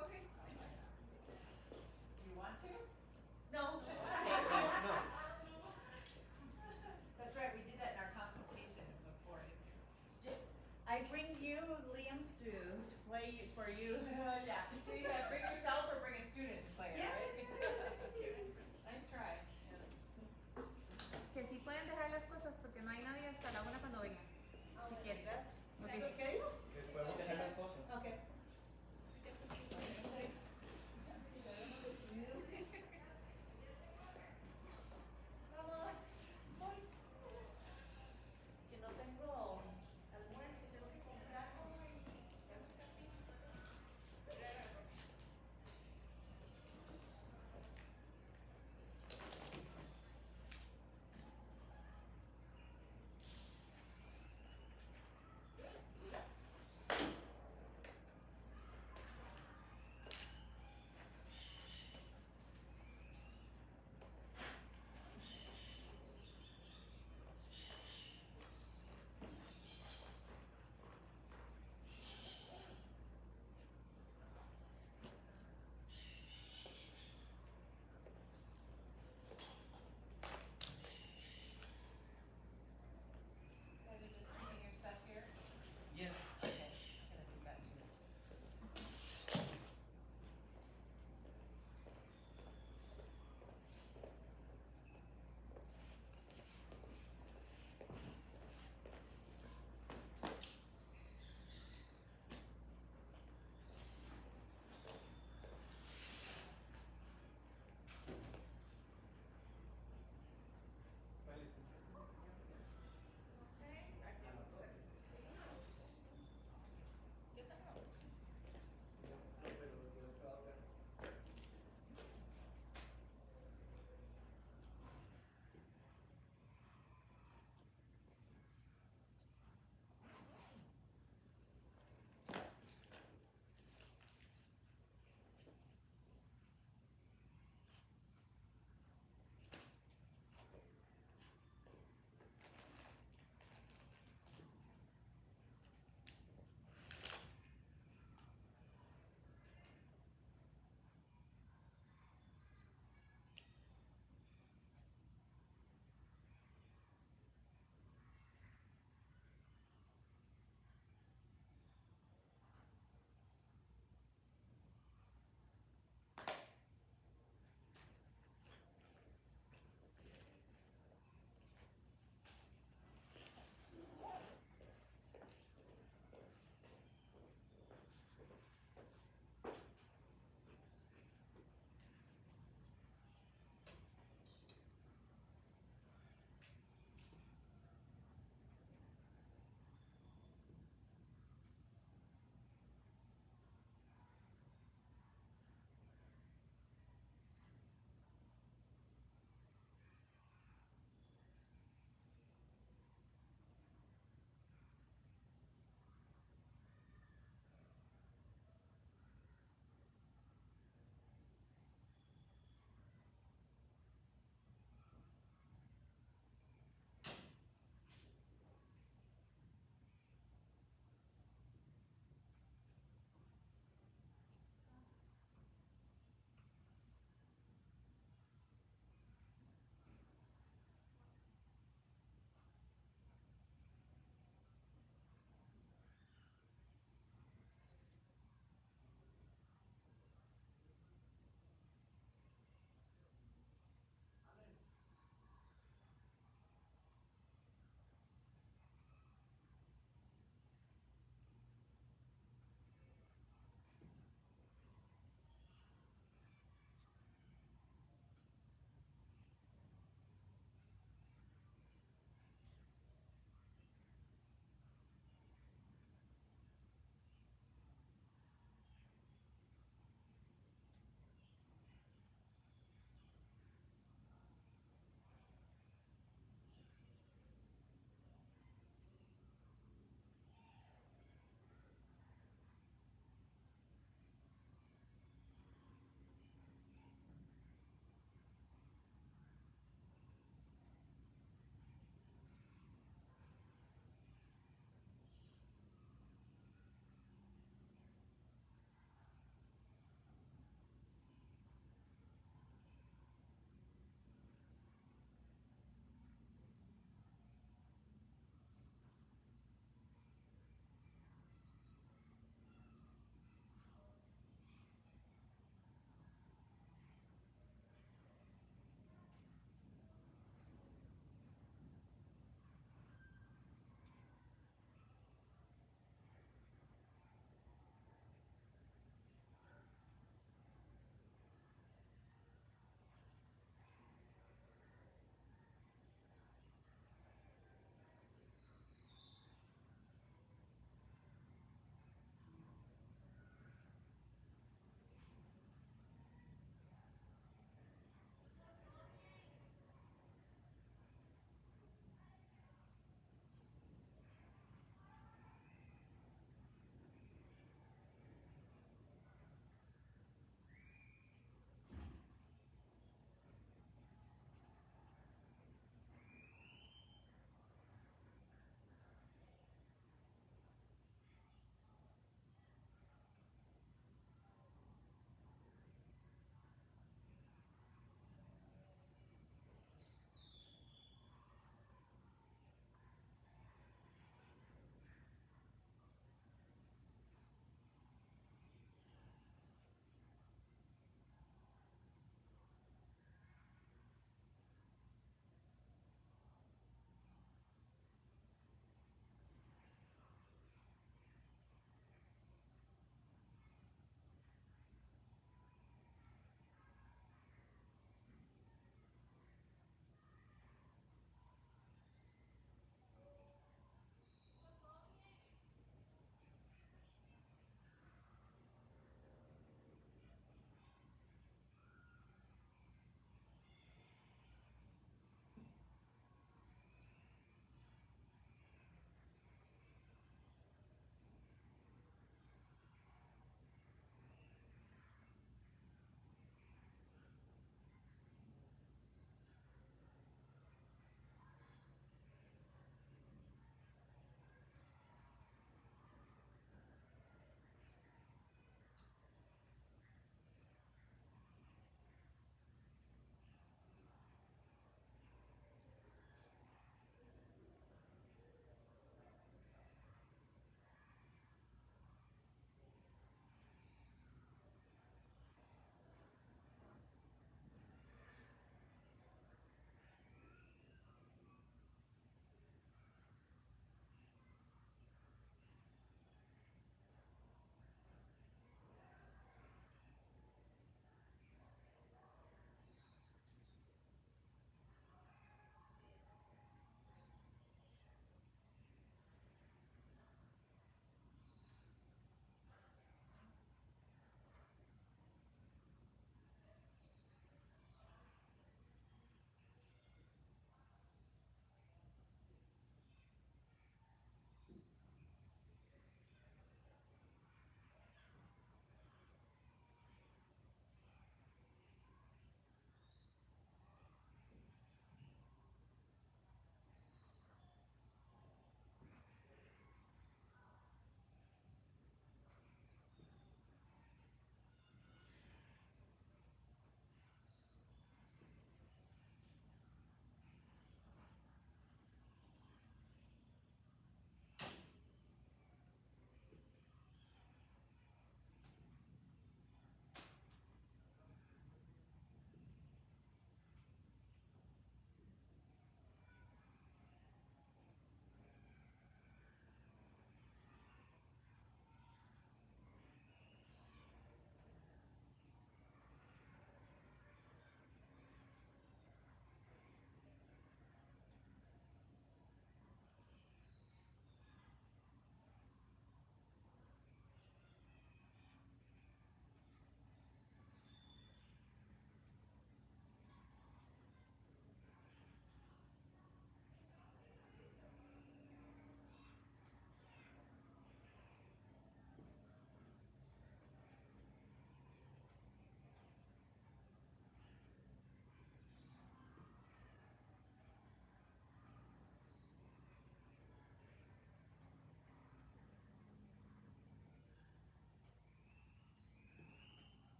Okay. Do you want to? No. No. That's right, we did that in our consultation before. I bring you Liam's to play for you. Yeah, so you gotta bring yourself or bring a student to play it, right? Nice try. Que sí pueden dejar las cosas porque no hay nadie hasta la 1 cuando vengan. Si quieren. Ok. ¿Es okay? Les podemos dejar las cosas. Okay. Vamos. Que no tengo almuerzo, tengo que comprar.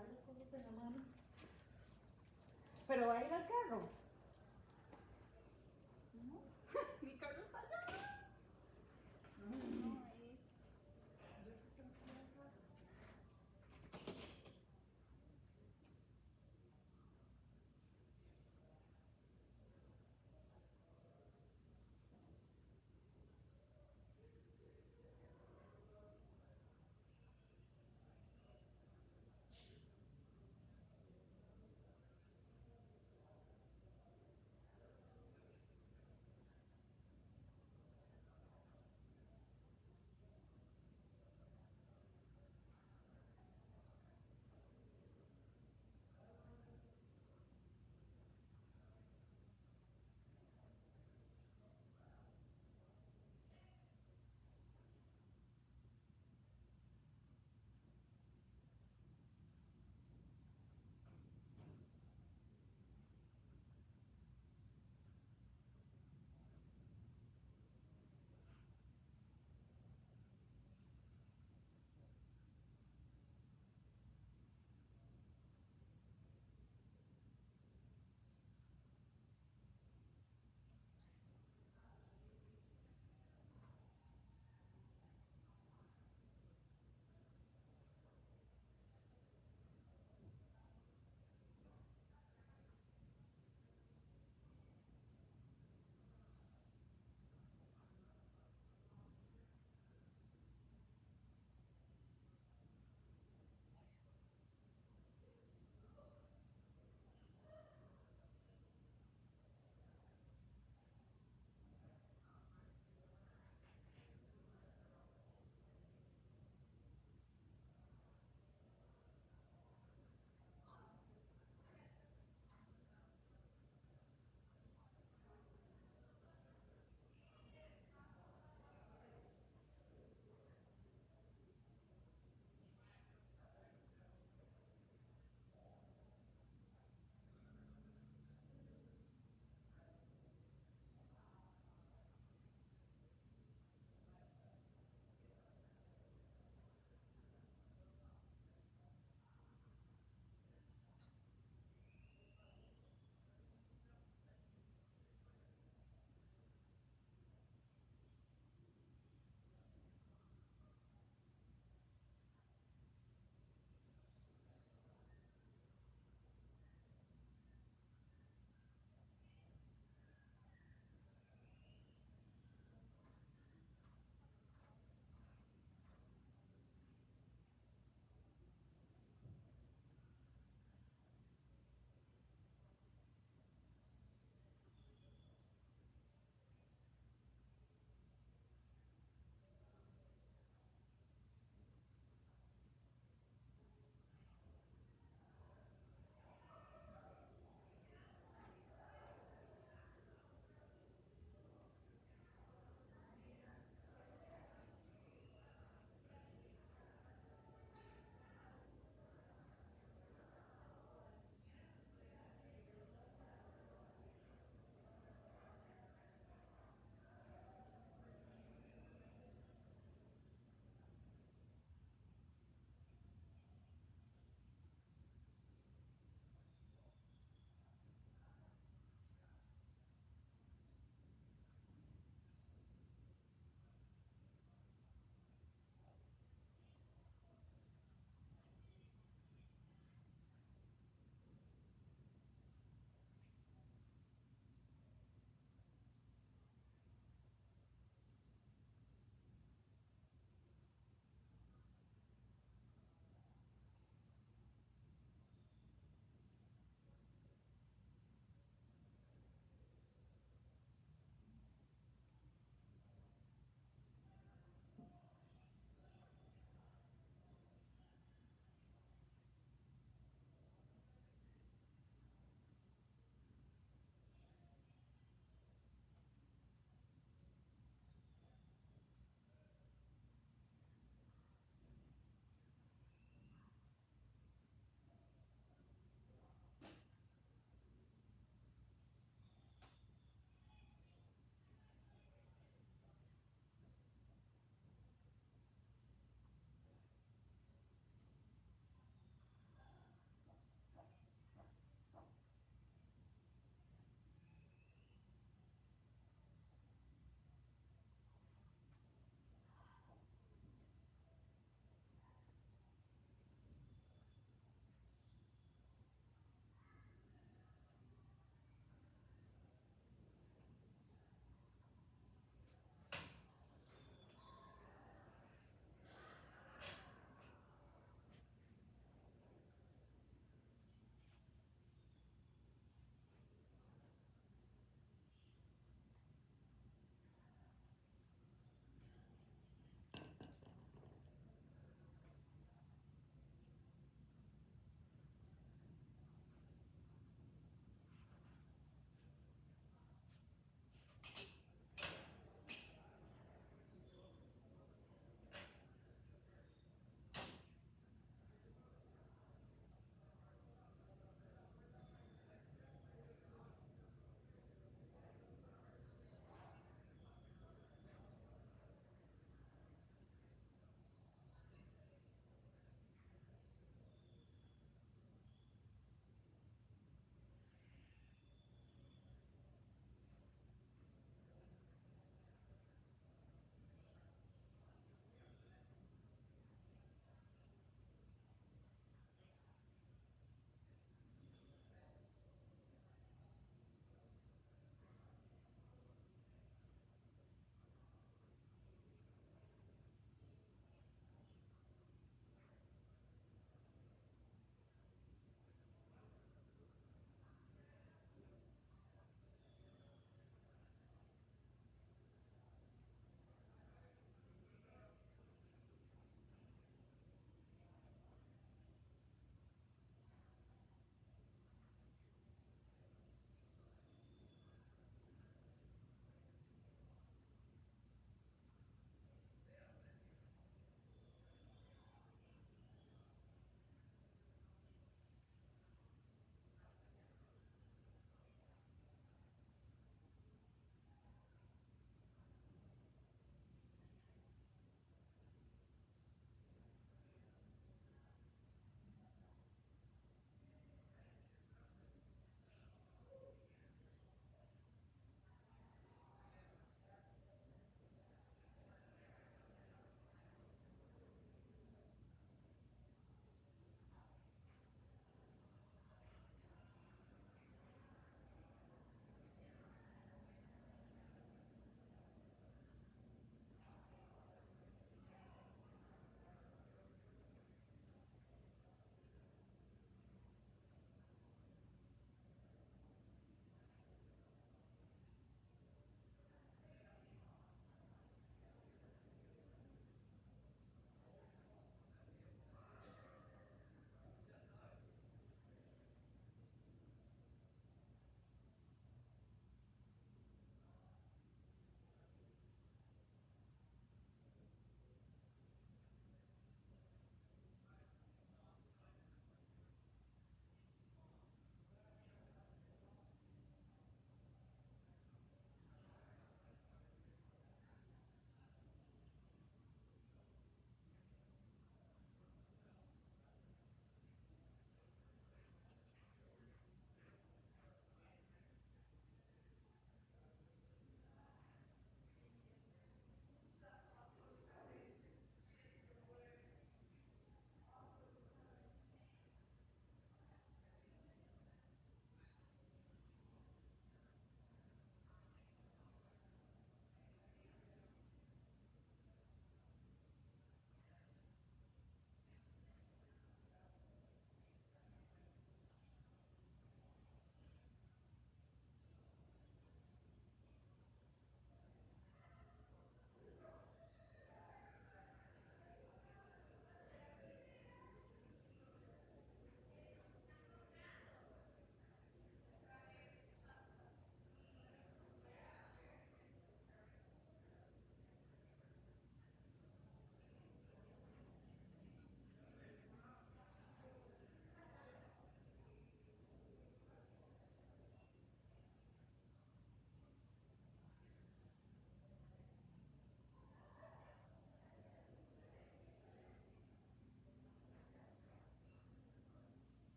dar las cosas en la mano. Pero va a ir al carro. ¿No? Mi carro está allá. No, ahí. Yo sí tengo que ir al carro.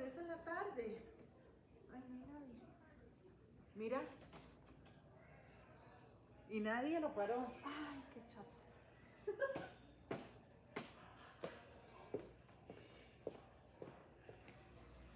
pero es en la tarde. Ay, no hay nadie. Mira. Y nadie lo paró. Ay, qué chapas.